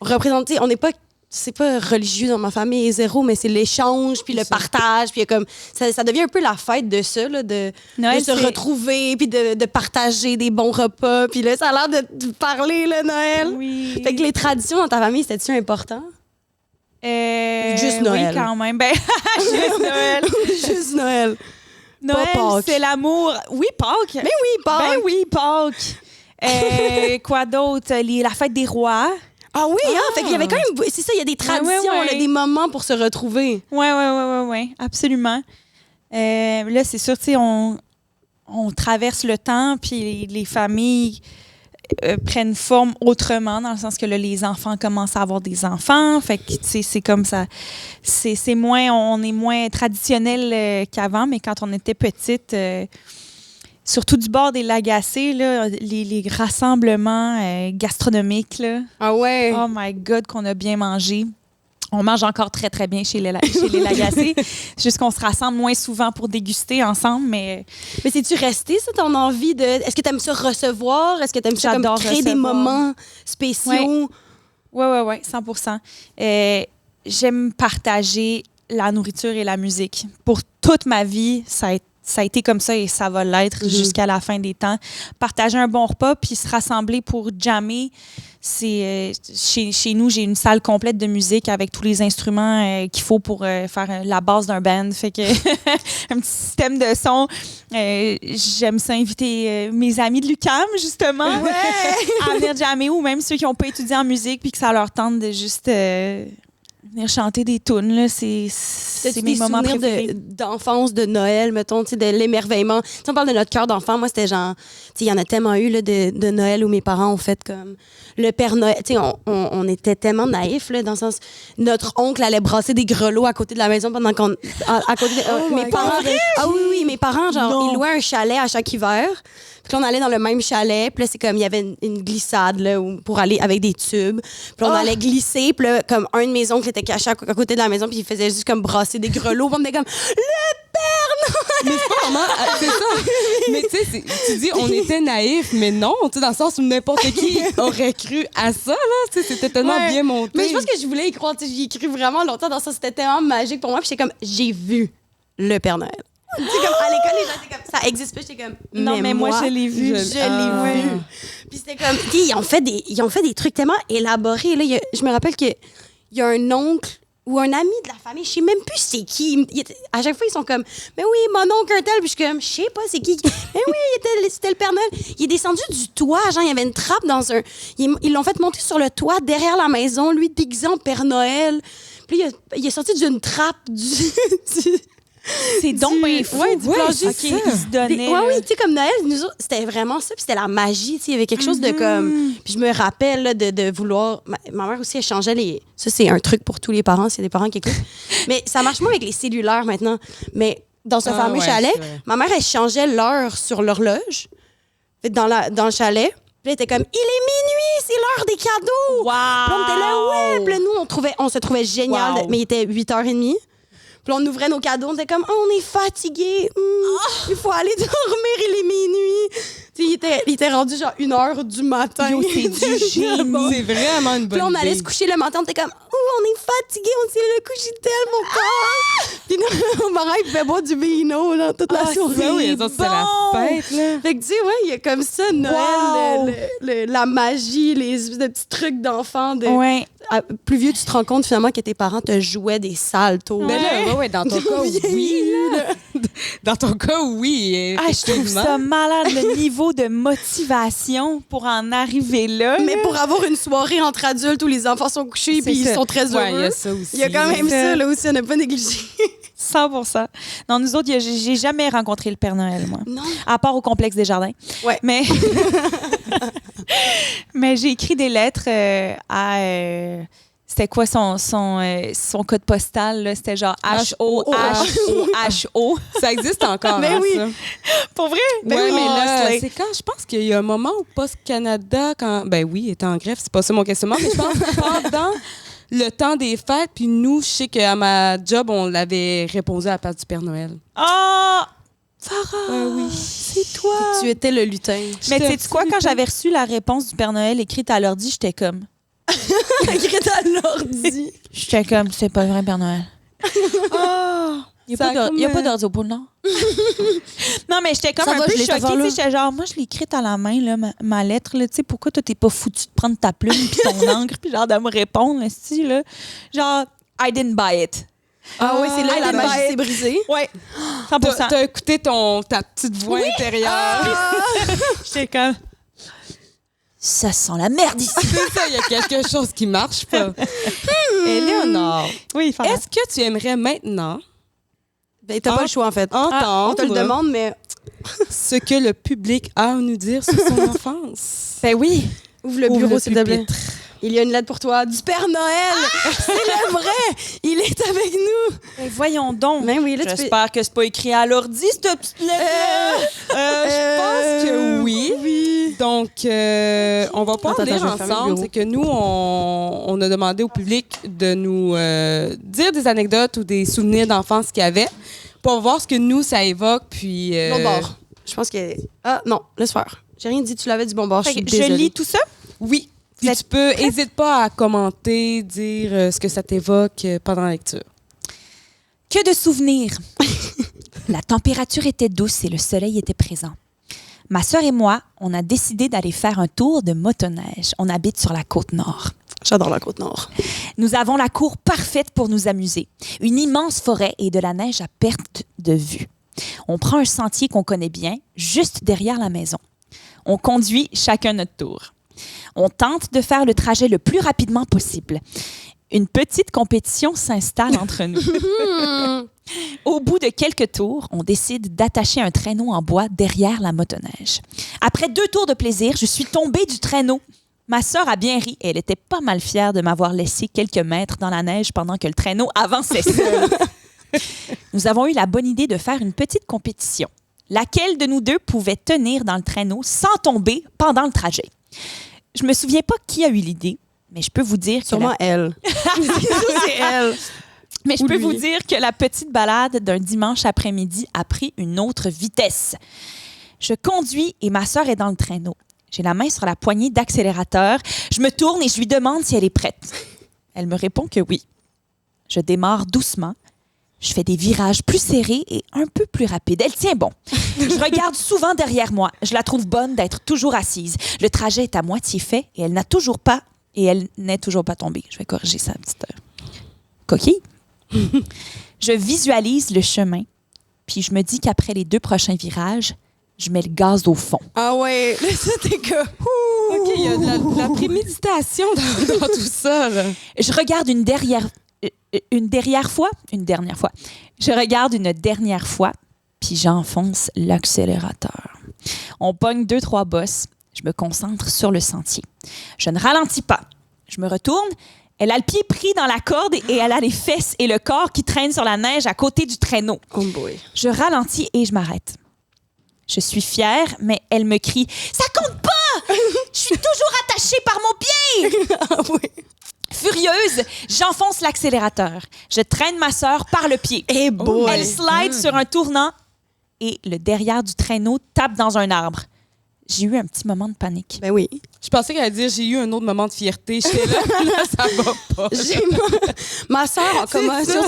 représente... tu sais, on n'est pas... C'est pas religieux dans ma famille, zéro, mais c'est l'échange, puis le partage, puis il y a comme... Ça devient un peu la fête de ça, là, de Noël, se c'est- retrouver, puis de partager des bons repas. Puis là, ça a l'air de parler, le Noël. Oui. Fait que les traditions dans ta famille, c'était-tu important? Juste Noël. Oui, quand même. Ben, juste Noël. Juste Noël. Noël, Pâques. c'est l'amour. Oui, Pâques. Mais oui, Pâques. Ben oui, Pâques. Quoi d'autre? La fête des rois. Ah oui, hein? Fait qu'il y avait quand même... C'est ça, il y a des traditions, ouais. là, des moments pour se retrouver. Oui, absolument. Là, c'est sûr, tu sais, on traverse le temps, puis les familles prennent forme autrement, dans le sens que là, les enfants commencent à avoir des enfants. Fait que, tu sais, c'est comme ça. C'est moins... On est moins traditionnel qu'avant, mais quand on était petite... surtout du bord des Lagacés, là, les rassemblements gastronomiques, là. Ah ouais. Oh my God, qu'on a bien mangé. On mange encore très, très bien chez les Lagacés. Juste qu'on se rassemble moins souvent pour déguster ensemble, mais Mais c'est-tu resté, ça, ton envie de... Est-ce que t'aimes ça recevoir? Est-ce que t'aimes ça comme J'adore créer des recevoir. moments spéciaux? ouais, 100%. J'aime partager la nourriture et la musique. Pour toute ma vie, ça a été comme ça et ça va l'être jusqu'à la fin des temps. Partager un bon repas puis se rassembler pour jammer. C'est chez nous, j'ai une salle complète de musique avec tous les instruments qu'il faut pour faire la base d'un band. Fait que un petit système de son. J'aime ça inviter mes amis de l'UQAM, justement, à venir jammer, ou même ceux qui n'ont pas étudié en musique puis que ça leur tente de juste venir chanter des tunes. Là. C'est T'as-tu mes des moments souvenirs préférés. d'enfance, de Noël, mettons, tu sais, de l'émerveillement? Tu sais, on parle de notre cœur d'enfant. Moi, c'était genre... Tu sais, il y en a tellement eu là, de Noël où mes parents ont fait comme... Le Père Noël... Tu sais, on était tellement naïfs, là, dans le sens... Notre oncle allait brasser des grelots à côté de la maison pendant qu'on... À côté de, mes parents... Ah oui, mes parents, genre, ils louaient un chalet à chaque hiver. Puis là, on allait dans le même chalet. Puis là, c'est comme, il y avait une glissade, là, pour aller avec des tubes. Puis là, on allait glisser. Puis là, comme un de mes oncles était caché à côté de la maison. Puis il faisait juste comme brasser des grelots. Puis on était comme, le Père Noël! Mais c'est pas vraiment... c'est ça. Mais tu sais, tu dis, on était naïfs, mais non, tu sais, dans le sens où n'importe qui aurait cru à ça, là. Tu sais, c'était tellement Ouais. bien monté. Mais je pense que je voulais y croire. Tu sais, j'y ai cru vraiment longtemps. Dans ça, c'était tellement magique pour moi. Puis j'étais comme, j'ai vu le Père Noël. Tu sais, comme à l'école, les gens étaient comme, ça existe pas. J'étais comme, Non, mais moi, je l'ai vu. Je l'ai vu. Puis c'était comme, tu sais, ils ont fait des trucs tellement élaborés. Là, je me rappelle qu'il y a un oncle ou un ami de la famille, je sais même plus c'est qui. À chaque fois, ils sont comme, mais oui, mon oncle un tel. Puis je suis comme, je sais pas c'est qui. Mais oui, c'était le Père Noël. Il est descendu du toit, genre, il y avait une trappe dans un. Ils l'ont fait monter sur le toit derrière la maison, lui déguisé en Père Noël. Puis là, il est sorti d'une trappe C'est donc bien fou. Ouais, du plancher. OK, ils se donnaient. Ouais, là. oui, tu sais, comme Noël, nous autres, c'était vraiment ça. Puis c'était la magie, tu sais. Il y avait quelque chose de comme. Puis je me rappelle là, de vouloir. Ma mère aussi, elle changeait les. Ça, c'est un truc pour tous les parents, s'il y a des parents qui écoutent. Mais ça marche moins avec les cellulaires maintenant. Mais dans ce fameux chalet, c'est vrai. ma mère, elle changeait l'heure sur l'horloge. Fait que dans le chalet. Puis elle était comme, il est minuit, c'est l'heure des cadeaux. Wow! Puis là, on était là, ouais. Puis là, nous, on se trouvait génial, Wow. mais il était 8h30. Puis là, on ouvrait nos cadeaux, on était comme, oh, on est fatigué. Il faut aller dormir, il est minuit. Tu sais, il était rendu genre 1h du matin. Yo, c'est du génie. C'est vraiment une bonne Puis là, on allait idée. se coucher le matin, on était comme, oh, on est fatigué, on s'est le coucher tellement corps. Puis nos parents, ils pouvaient boire du vino là, toute la soirée. Ben oui, les autres, c'est la fête, là. Fait que tu sais, ouais, il y a comme ça, Noël, la magie, les espèces de petits trucs d'enfants. Ouais. Plus vieux, tu te rends compte finalement que tes parents te jouaient des sales tours. Ben là, ouais, dans ton cas, oui, là. Dans ton cas, oui. Ah, je trouve effectivement. ça malade, le niveau de motivation pour en arriver là. Mais pour avoir une soirée entre adultes où les enfants sont couchés C'est puis ils ça. sont très Ouais, il y heureux, a ça aussi. il y a quand même Ça. ça, là aussi, on n'a pas négligé. 100%. Non, nous autres, j'ai jamais rencontré le Père Noël, moi. Non. À part au complexe des Jardins. Ouais. Mais, mais j'ai écrit des lettres à... c'était quoi son code postal? Là? C'était genre H-O-H-O-H-O. Ça existe encore, Ben hein, oui. ça. Pour vrai? Ouais, mais là, Slay. c'est quand? Je pense qu'il y a un moment où Post Canada, ben oui, était en grève, c'est pas ça mon questionnement, mais je pense que pendant le temps des fêtes, puis nous, je sais qu'à ma job, on l'avait répondu à la place du Père Noël. Ah! Farah! Oui. C'est toi! Tu étais le lutin. Mais J'étais sais-tu quoi? petit Quand lutin. j'avais reçu la réponse du Père Noël écrite à l'ordi, j'étais comme... Écrite à l'ordi. J'étais comme, c'est pas vrai, Père Noël. Ah! Il n'y a pas d'ordi au pôle Nord. Non, mais j'étais comme Ça un va, peu je l'ai cette choquée. affaire-là. Tu sais, j'étais genre, moi, je l'ai écrite à la main, là, ma lettre. Là, tu sais, pourquoi toi, t'es pas foutu de prendre ta plume puis ton encre puis genre de me répondre, là, style, là. Genre, I didn't buy it. Ah oui, c'est là I la didn't magie buy it. s'est brisée. Ouais, 100%. T'as écouté ta petite voix intérieure. J'étais comme... Ça sent la merde ici. C'est ça, il y a quelque chose qui marche pas. Éléonore, Oui, Farah. est-ce que tu aimerais maintenant Ben, t'as pas le choix, en fait. entendre On te le demande, mais ce que le public a à nous dire sur son enfance? Ben oui. ouvre le Ouvre bureau, le s'il te plaît. pupitre. Il y a une lettre pour toi du Père Noël. C'est le vrai. Il est avec nous. Ben voyons donc. Ben oui, là, tu peux... J'espère que c'est pas écrit à l'ordi, cette petite lettre. Je pense que oui. Donc, on va pas en Attends, lire je vais fermer le ensemble. bureau. C'est que nous, on a demandé au public de nous dire des anecdotes ou des souvenirs d'enfance qu'il y avait pour voir ce que nous, ça évoque. Puis, Bon bord. Je pense que... Ah, non, laisse faire. J'ai rien dit, tu l'avais du bon bord. Je suis Je désolée. lis tout ça. Oui. Puis tu peux, n'hésite pas à commenter, dire ce que ça t'évoque pendant la lecture. Que de souvenirs! La température était douce et le soleil était présent. Ma sœur et moi, on a décidé d'aller faire un tour de motoneige. On habite sur la côte nord. J'adore la Côte-Nord. Nous avons la cour parfaite pour nous amuser. Une immense forêt et de la neige à perte de vue. On prend un sentier qu'on connaît bien, juste derrière la maison. On conduit chacun notre tour. On tente de faire le trajet le plus rapidement possible. Une petite compétition s'installe entre nous. Au bout de quelques tours, on décide d'attacher un traîneau en bois derrière la motoneige. Après 2 tours de plaisir, je suis tombée du traîneau. Ma sœur a bien ri et elle était pas mal fière de m'avoir laissé quelques mètres dans la neige pendant que le traîneau avançait seul. Nous avons eu la bonne idée de faire une petite compétition. Laquelle de nous deux pouvait tenir dans le traîneau sans tomber pendant le trajet? Je me souviens pas qui a eu l'idée, mais je peux vous dire que Sûrement elle. C'est elle. Mais je Ou peux lui. vous dire que la petite balade d'un dimanche après-midi a pris une autre vitesse. Je conduis et ma sœur est dans le traîneau. J'ai la main sur la poignée d'accélérateur. Je me tourne et je lui demande si elle est prête. Elle me répond que oui. Je démarre doucement. Je fais des virages plus serrés et un peu plus rapides. Elle tient bon. Je regarde souvent derrière moi. Je la trouve bonne d'être toujours assise. Le trajet est à moitié fait et elle n'est toujours pas tombée. Je vais corriger sa petite coquille. Je visualise le chemin, puis je me dis qu'après les 2 prochains virages, je mets le gaz au fond. Ah ouais, là, c'était que... OK, il y a de la préméditation dans tout ça. Là. Je regarde une dernière fois. Je regarde une dernière fois, puis j'enfonce l'accélérateur. On pogne 2-3 bosses. Je me concentre sur le sentier. Je ne ralentis pas. Je me retourne. Elle a le pied pris dans la corde et elle a les fesses et le corps qui traînent sur la neige à côté du traîneau. Oh boy. Je ralentis et je m'arrête. Je suis fière, mais elle me crie « Ça compte pas! Je suis toujours attachée par mon pied! » Ah oui. Furieuse, j'enfonce l'accélérateur. Je traîne ma sœur par le pied. Eh boy. Elle slide sur un tournant et le derrière du traîneau tape dans un arbre. J'ai eu un petit moment de panique. Ben oui. Je pensais qu'elle allait dire j'ai eu un autre moment de fierté. J'étais là, là, ça va pas. J'ai ma sœur en commotion.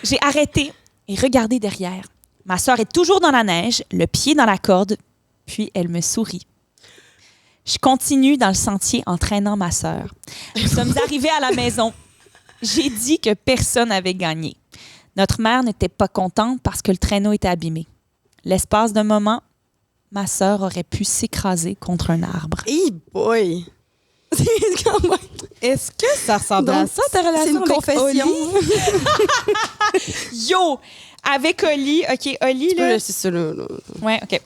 J'ai arrêté et regardé derrière. Ma sœur est toujours dans la neige, le pied dans la corde, puis elle me sourit. Je continue dans le sentier en traînant ma sœur. Nous sommes arrivés à la maison. J'ai dit que personne n'avait gagné. Notre mère n'était pas contente parce que le traîneau était abîmé. L'espace d'un moment, ma sœur aurait pu s'écraser contre un arbre. Eh boy. C'est quand même... Est-ce que ça ressemble à Donc, ça, ta relation c'est une avec confession. Oli? Yo! Avec Oli, OK, Oli, là... C'est ça, là. Ouais, OK.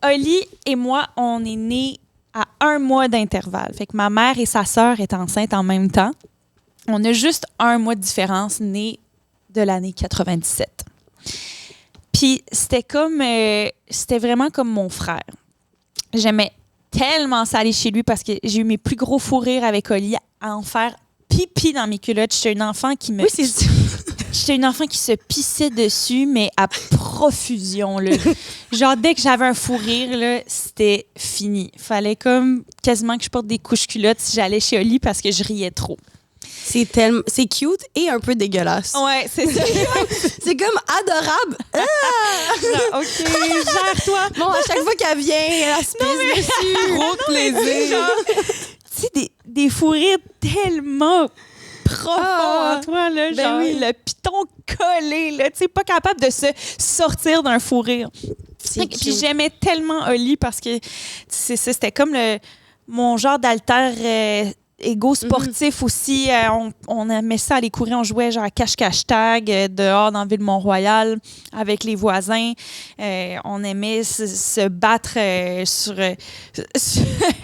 Oli et moi, on est nés à 1 mois d'intervalle. Fait que ma mère et sa sœur étaient enceintes en même temps. On a juste 1 mois de différence, nés de l'année 97. Puis c'était c'était vraiment comme mon frère. J'aimais tellement ça aller chez lui parce que j'ai eu mes plus gros fous rires avec Oli à en faire pipi dans mes culottes. J'étais une enfant qui me... Oui, c'est ça. J'étais une enfant qui se pissait dessus, mais à profusion, là. Genre, dès que j'avais un fou rire, là, c'était fini. Fallait comme quasiment que je porte des couches culottes si j'allais chez Oli parce que je riais trop. C'est cute et un peu dégueulasse. Ouais, c'est ça. C'est comme adorable. Genre, OK, gère-toi. Bon, à chaque fois qu'elle vient, elle se pisse dessus. Trop de plaisir. Genre, tu sais, des fous rires tellement profonds en toi, là. Ben Genre, oui. le piton collé, là. Tu sais, pas capable de se sortir d'un fou rire. Puis j'aimais tellement Oli parce que c'est ça, c'était comme mon genre d'alter égo sportif aussi. On aimait ça aller courir, on jouait genre à cache-cache-tag dehors dans la ville de Mont-Royal avec les voisins. On aimait se battre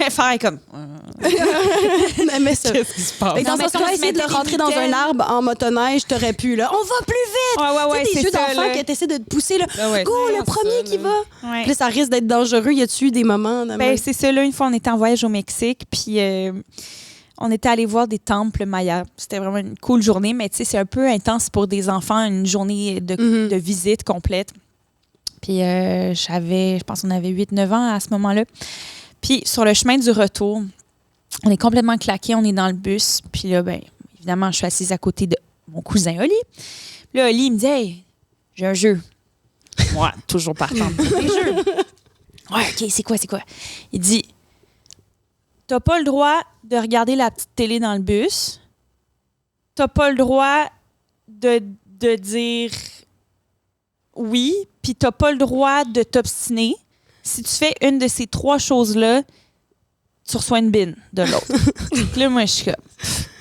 faire comme... On aimait ça. Qu'est-ce qui se passe? Fait que dans Non, ce mais temps-là, quand essayer de tu le mettais rentrer des dans un mitaines. arbre en motoneige, t'aurais pu, là. On va plus vite! Ouais, Tu sais, des c'est jeux ça, d'enfants là. que t'essaies de te pousser, là. Ah ouais, Go, c'est le ça, premier qui là. va! Ouais. Puis là, ça risque d'être dangereux. Y a-tu eu des moments? Ben, c'est ça, là, une fois, on était en voyage au Mexique, puis on était allé voir des temples mayas. C'était vraiment une cool journée, mais tu sais, c'est un peu intense pour des enfants, une journée de visite complète. Puis je pense qu'on avait 8-9 ans à ce moment-là. Puis sur le chemin du retour, on est complètement claqués, on est dans le bus. Puis là, ben, évidemment, je suis assise à côté de mon cousin Oli. Puis là, Oli, il me dit « Hey, j'ai un jeu. » Moi, toujours partant pour des jeux. Ouais, OK, c'est quoi? Il dit « T'as pas le droit de regarder la petite télé dans le bus. T'as pas le droit de dire oui, puis t'as pas le droit de t'obstiner. Si tu fais une de ces 3 choses-là, tu reçois une bine de l'autre. » Puis là, moi, je suis comme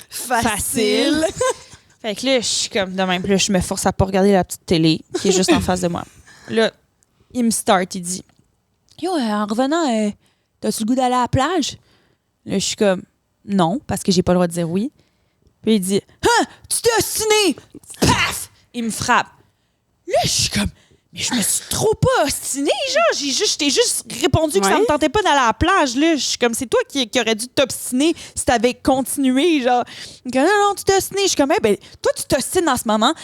facile. Fait que là, je suis comme de même. Puis là, je me force à pas regarder la petite télé qui est juste en face de moi. Là, il me start, il dit « Yo, en revenant, t'as-tu le goût d'aller à la plage? » Là, je suis comme non, parce que j'ai pas le droit de dire oui. Puis il dit « Hein, tu t'es ostiné! » Paf! Il me frappe. Là, je suis comme mais je me suis trop pas ostinée, genre. Je t'ai juste répondu que ça me tentait pas d'aller à la plage, là. Je suis comme, c'est toi qui aurais dû t'obstiner si t'avais continué, genre. Il dit, non, tu t'es ostiné. Je suis comme, ben, toi, tu t'ostines en ce moment.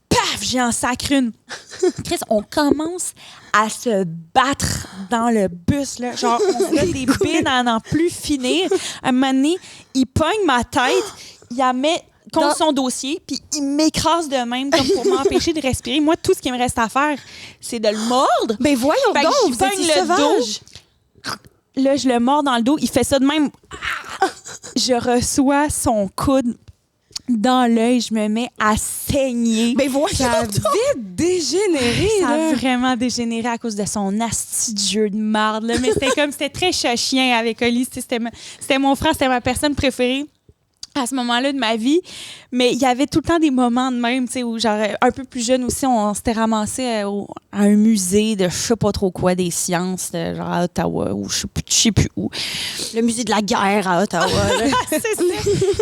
Paf, j'ai en sacré une. Chris, on commence à se battre dans le bus, là. Genre, on fait des bines à n'en plus finir. À un moment donné, il pogne ma tête, il la met contre son dossier, puis il m'écrase de même comme pour m'empêcher de respirer. Moi, tout ce qui me reste à faire, c'est de le mordre. Ben voyons Fait que donc, j'y vous pogne étiez le sauvage. Là, je le mords dans le dos. Il fait ça de même. Je reçois son coude dans l'œil. Je me mets à saigner. Ben voyons Ça a donc. vite dégénéré, Ça a là. vraiment dégénéré à cause de son asti de jeu de marde. Là. Mais c'était très chat-chien avec Oli. C'était mon frère, c'était ma personne préférée à ce moment-là de ma vie. Mais il y avait tout le temps des moments de même, tu sais, où genre, un peu plus jeune aussi, on s'était ramassé à un musée de je sais pas trop quoi, des sciences, genre à Ottawa, ou je sais plus où. Le musée de la guerre à Ottawa. là. C'est ça.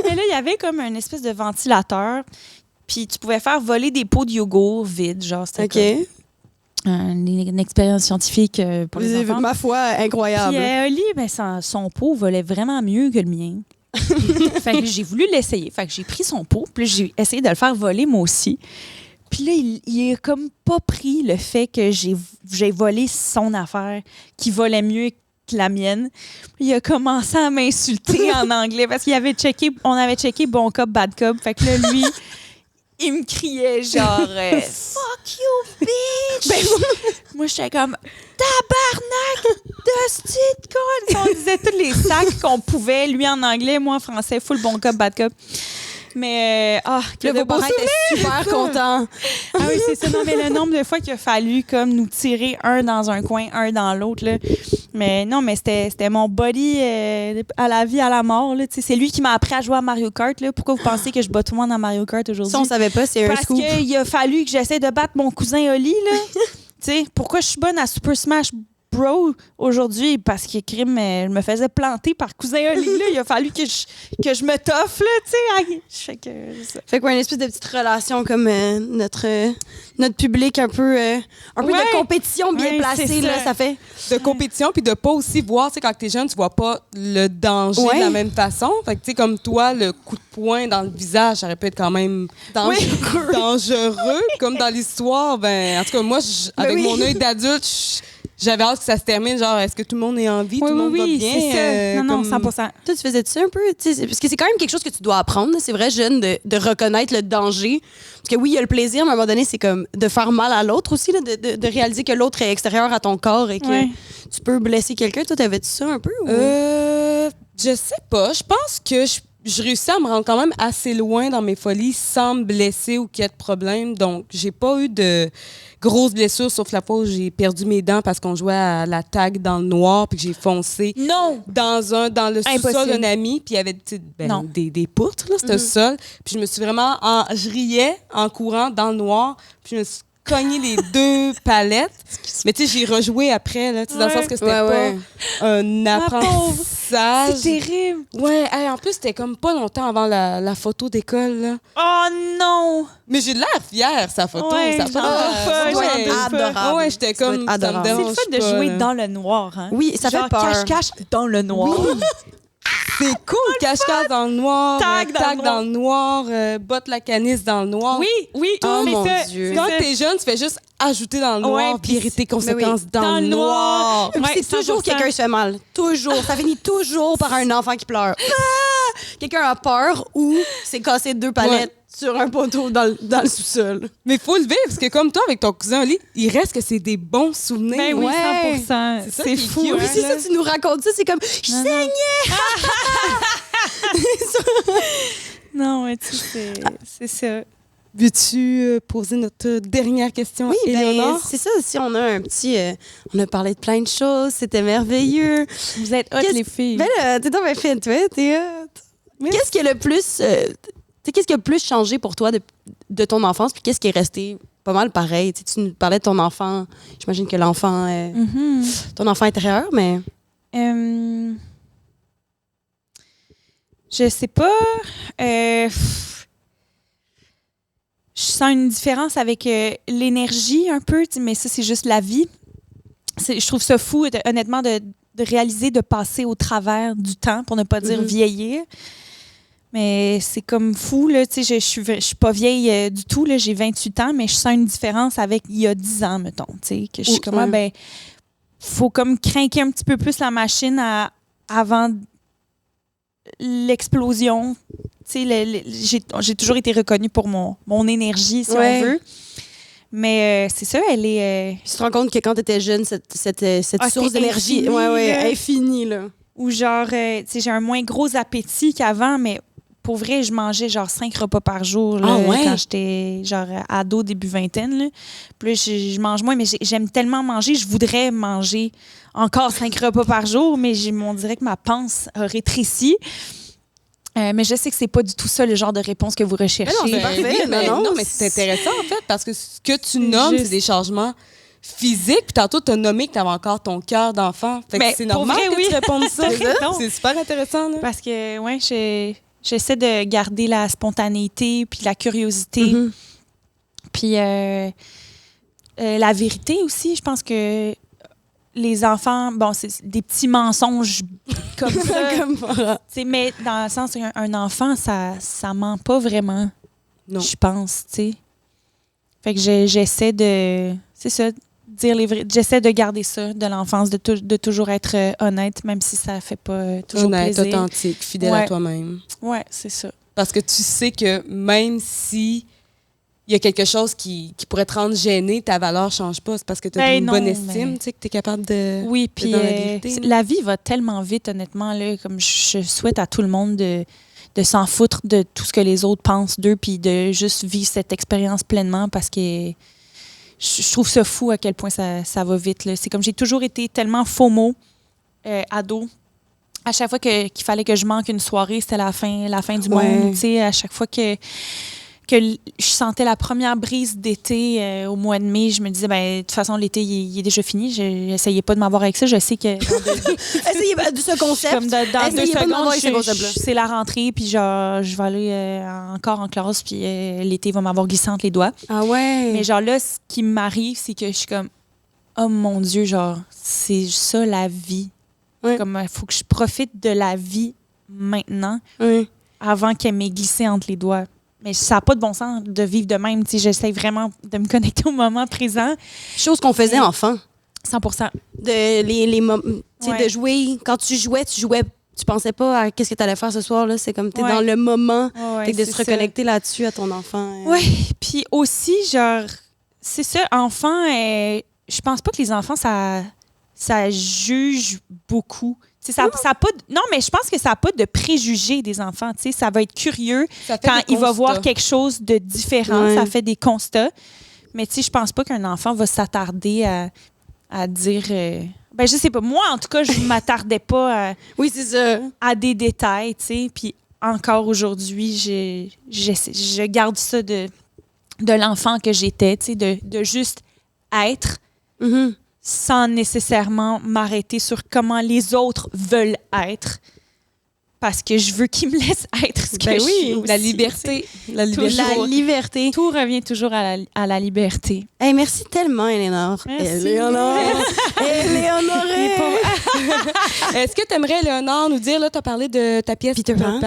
Mais là, il y avait comme une espèce de ventilateur, puis tu pouvais faire voler des pots de yogourt vides, genre, c'était comme une expérience scientifique pour les enfants. Ma foi, incroyable. Puis Oli, ben, son pot volait vraiment mieux que le mien. Fait que j'ai voulu l'essayer. Fait que j'ai pris son pot, puis j'ai essayé de le faire voler moi aussi. Puis là, il a comme pas pris le fait que j'ai volé son affaire qui volait mieux que la mienne. Puis il a commencé à m'insulter en anglais parce qu'on avait checké bon cop, bad cop. Fait que là, lui, il me criait genre fuck you, bitch! Ben, moi, j'étais comme tabarnak de style con! On disait tous les sacs qu'on pouvait, lui en anglais, moi en français, full bon cop, bad cop. Mais, que Le de beaux beau-parent était super content. Ah oui, c'est ça. Non, mais le nombre de fois qu'il a fallu comme nous tirer un dans un coin, un dans l'autre. Là. Mais non, mais c'était mon buddy à la vie, à la mort. Là. C'est lui qui m'a appris à jouer à Mario Kart. Là. Pourquoi vous pensez que je bats tout le monde à Mario Kart aujourd'hui? Ça, on savait pas, c'est un Parce scoop. qu'il a fallu que j'essaie de battre mon cousin Oli. Là. T'sais, pourquoi je suis bonne à Super Smash Bro aujourd'hui? Parce que crime, je me faisais planter par cousin Oli. Là. Il a fallu que je me toffe. Là, fait que, Fait qu'on a une espèce de petite relation comme notre public un peu de compétition bien placée. Là, ça fait. De compétition, puis de pas aussi voir, tu sais, quand t'es jeune, tu vois pas le danger de la même façon. Fait que, tu sais, comme toi, le coup de poing dans le visage, ça aurait pu être quand même dangereux. Comme dans l'histoire, en tout cas, moi, avec mon œil d'adulte, j'avais hâte que ça se termine. Genre, est-ce que tout le monde est en vie? Tout le monde va bien? C'est ça. Non, 100%. Toi, tu faisais ça un peu? Parce que c'est quand même quelque chose que tu dois apprendre. C'est vrai, jeune, de reconnaître le danger. Parce que oui, il y a le plaisir, mais à un moment donné, c'est comme de faire mal à l'autre aussi, là, de réaliser que l'autre est extérieur à ton corps et que tu peux blesser quelqu'un. Toi, t'avais-tu ça un peu? Ou? Je sais pas. Je pense que je réussis à me rendre quand même assez loin dans mes folies sans me blesser ou qu'il y ait de problème. Donc, j'ai pas eu de grosses blessures, sauf la fois où j'ai perdu mes dents parce qu'on jouait à la tag dans le noir puis que j'ai foncé dans le sous-sol d'un ami. Puis il y avait des poutres, là, c'était le sol. Puis je me suis vraiment... je riais en courant dans le noir. Puis je me suis cogné les 2 palettes. Mais tu sais, j'ai rejoué après, là, dans le sens que c'était pas un apprentissage. C'est terrible. Ouais, en plus, c'était comme pas longtemps avant la photo d'école, là. Oh non! Mais j'ai de l'air fière, sa photo. Ouais, ça adorable. Ouais, j'étais comme, ça me dérange C'est le fun de pas, jouer là. dans le noir, hein? Oui, ça fait peur. Cache-cache dans le noir. C'est cool, cache-cache dans le noir, Tag dans le noir, botte la canisse dans le noir. Oui, Oh mais mon ça, Dieu. Quand t'es jeune, tu fais juste ajouter dans le noir puis puis tes conséquences dans le noir. Puis c'est toujours 100%. quelqu'un qui se fait mal. Toujours. Ça finit toujours par un enfant qui pleure. Ah! Quelqu'un a peur ou s'est cassé 2 palettes sur un poteau dans le sous-sol. Mais faut le vivre, parce que comme toi, avec ton cousin Oli, il reste que c'est des bons souvenirs. Ben oui, Ouais. 100%. ça C'est qui est fou. cute, Oui, hein? c'est ça, tu nous racontes ça, c'est comme je saignais. Non, mais tu sais, c'est ça. Veux-tu poser notre dernière question, Oui, Éléonore? c'est ça. Si on a un petit, on a parlé de plein de choses, c'était merveilleux. Vous êtes hot, les filles. Ben là, t'es donc bien fine, toi, t'es hot. Qu'est-ce qui est le plus, qu'est-ce qui a le plus changé pour toi de ton enfance, puis qu'est-ce qui est resté pas mal pareil? Tu nous parlais de ton enfant. J'imagine que l'enfant, ton enfant intérieur, mais je sais pas. Je sens une différence avec l'énergie un peu, mais ça, c'est juste la vie. Je trouve ça fou, honnêtement, de réaliser de passer au travers du temps, pour ne pas dire vieillir. Mais c'est comme fou, là. Tu sais, je suis pas vieille du tout, là. J'ai 28 ans, mais je sens une différence avec il y a 10 ans, mettons. Tu sais, que je suis comme, faut comme craquer un petit peu plus la machine avant l'explosion. Tu sais, j'ai toujours été reconnue pour mon énergie, si on veut. Mais c'est ça, elle est... tu te rends compte que quand t'étais jeune, cette source d'énergie infinie, là. Ou genre, tu sais, j'ai un moins gros appétit qu'avant, mais pour vrai, je mangeais genre 5 repas par jour là, quand j'étais genre ado, début vingtaine. Là. Puis là, je mange moins, mais j'aime tellement manger, je voudrais manger encore 5 repas par jour, mais on dirait que ma panse a rétréci. Mais je sais que c'est pas du tout ça le genre de réponse que vous recherchez. Mais non, c'est parfait. Mais c'est intéressant, en fait, parce que ce que tu nommes, c'est des changements physiques. Puis tantôt, tu as nommé que tu avais encore ton cœur d'enfant. Fait que c'est normal que tu répondes ça. C'est super intéressant. Là. Parce que, j'essaie de garder la spontanéité puis la curiosité. Puis la vérité aussi. Je pense que les enfants, bon, c'est des petits mensonges comme ça. Mais dans le sens qu'un enfant, ça ment pas vraiment. Non. Je pense, tu sais. Fait que j'essaie de... C'est ça, dire les vrais... J'essaie de garder ça de l'enfance, de toujours être honnête, même si ça fait pas toujours honnête, plaisir. authentique, fidèle à toi-même. Ouais, c'est ça. Parce que tu sais que même si il y a quelque chose qui pourrait te rendre gêné, ta valeur change pas. C'est parce que tu as une bonne estime, tu sais, que tu es capable de... Oui, puis dans la vérité. la vie va tellement vite, honnêtement, là, comme je souhaite à tout le monde de de s'en foutre de tout ce que les autres pensent d'eux, puis de juste vivre cette expérience pleinement parce que je trouve ça fou à quel point ça va vite. Là. C'est comme j'ai toujours été tellement FOMO, ado. À chaque fois qu'il fallait que je manque une soirée, c'était la fin du monde. À chaque fois que je sentais la première brise d'été au mois de mai, je me disais, ben, de toute façon, l'été, il est déjà fini. J'essayais pas de m'avoir avec ça. Je sais que... Essayez de ce concept. Comme dans 2 secondes, là. c'est la rentrée, puis genre, je vais aller encore en classe, puis l'été va m'avoir glissé entre les doigts. Ah ouais? Mais genre là, ce qui m'arrive, c'est que je suis comme, oh mon Dieu, genre, c'est ça la vie. Ouais. Comme, il faut que je profite de la vie maintenant, avant qu'elle m'ait glissé entre les doigts. Mais ça n'a pas de bon sens de vivre de même. J'essaie vraiment de me connecter au moment présent. Chose qu'on faisait enfant. 100%. De jouer. Quand tu jouais, tu pensais pas à qu'est-ce que tu allais faire ce soir. Là. C'est comme tu es dans le moment. Fait que de se reconnecter là-dessus à ton enfant. Oui. Puis aussi, genre, c'est ça, enfant, je pense pas que les enfants, ça juge beaucoup. Ça a pas non, mais je pense que ça n'a pas de préjugés des enfants. Ça va être curieux quand il va voir quelque chose de différent. Ouais. Ça fait des constats. Mais je pense pas qu'un enfant va s'attarder à dire... ben, je sais pas. Moi, en tout cas, je m'attardais pas c'est ça. À des détails. Puis encore aujourd'hui, je garde ça de l'enfant que j'étais, de juste être... Mm-hmm. Sans nécessairement m'arrêter sur comment les autres veulent être. Parce que je veux qu'ils me laissent être ce que je suis aussi. La liberté. La liberté. Tout revient toujours à la liberté. Hey, merci tellement, Éléonore. Merci. Éléonore. Est-ce que tu aimerais, Léonore, nous dire, là, tu as parlé de ta pièce Peter Pan?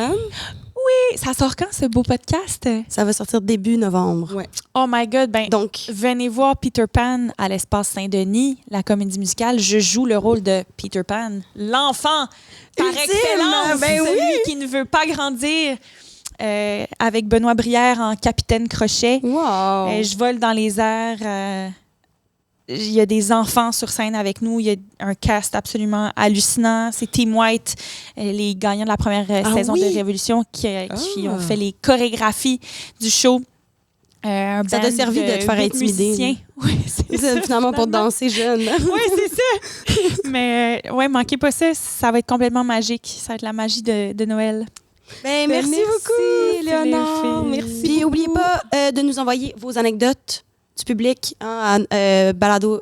Oui, ça sort quand, ce beau podcast? Ça va sortir début novembre. Ouais. Oh my God, donc, venez voir Peter Pan à l'Espace Saint-Denis, la comédie musicale. Je joue le rôle de Peter Pan, l'enfant par excellence, celui qui ne veut pas grandir, avec Benoît Brière en Capitaine Crochet. Wow. Je vole dans les airs. Il y a des enfants sur scène avec nous. Il y a un cast absolument hallucinant. C'est Team White, les gagnants de la première saison de Révolution qui ont fait les chorégraphies du show. Ça t'a servi de te faire intimider. Oui, c'est finalement pour danser jeune. Oui, c'est ça. Mais manquez pas ça. Ça va être complètement magique. Ça va être la magie de Noël. Ben, merci beaucoup, Léonore. Merci. Puis n'oubliez pas de nous envoyer vos anecdotes du public balado.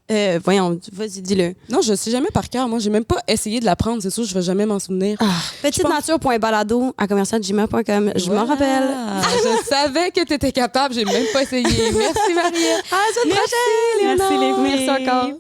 Vas-y, dis-le. Non, je ne sais jamais par cœur. Moi, j'ai même pas essayé de l'apprendre. C'est sûr, je ne vais jamais m'en souvenir. petitenature.balado@commercial@gmail.com. Je m'en rappelle. Je savais que tu étais capable. J'ai même pas essayé. Merci, Marie. À la semaine prochaine, Léonore. Merci encore.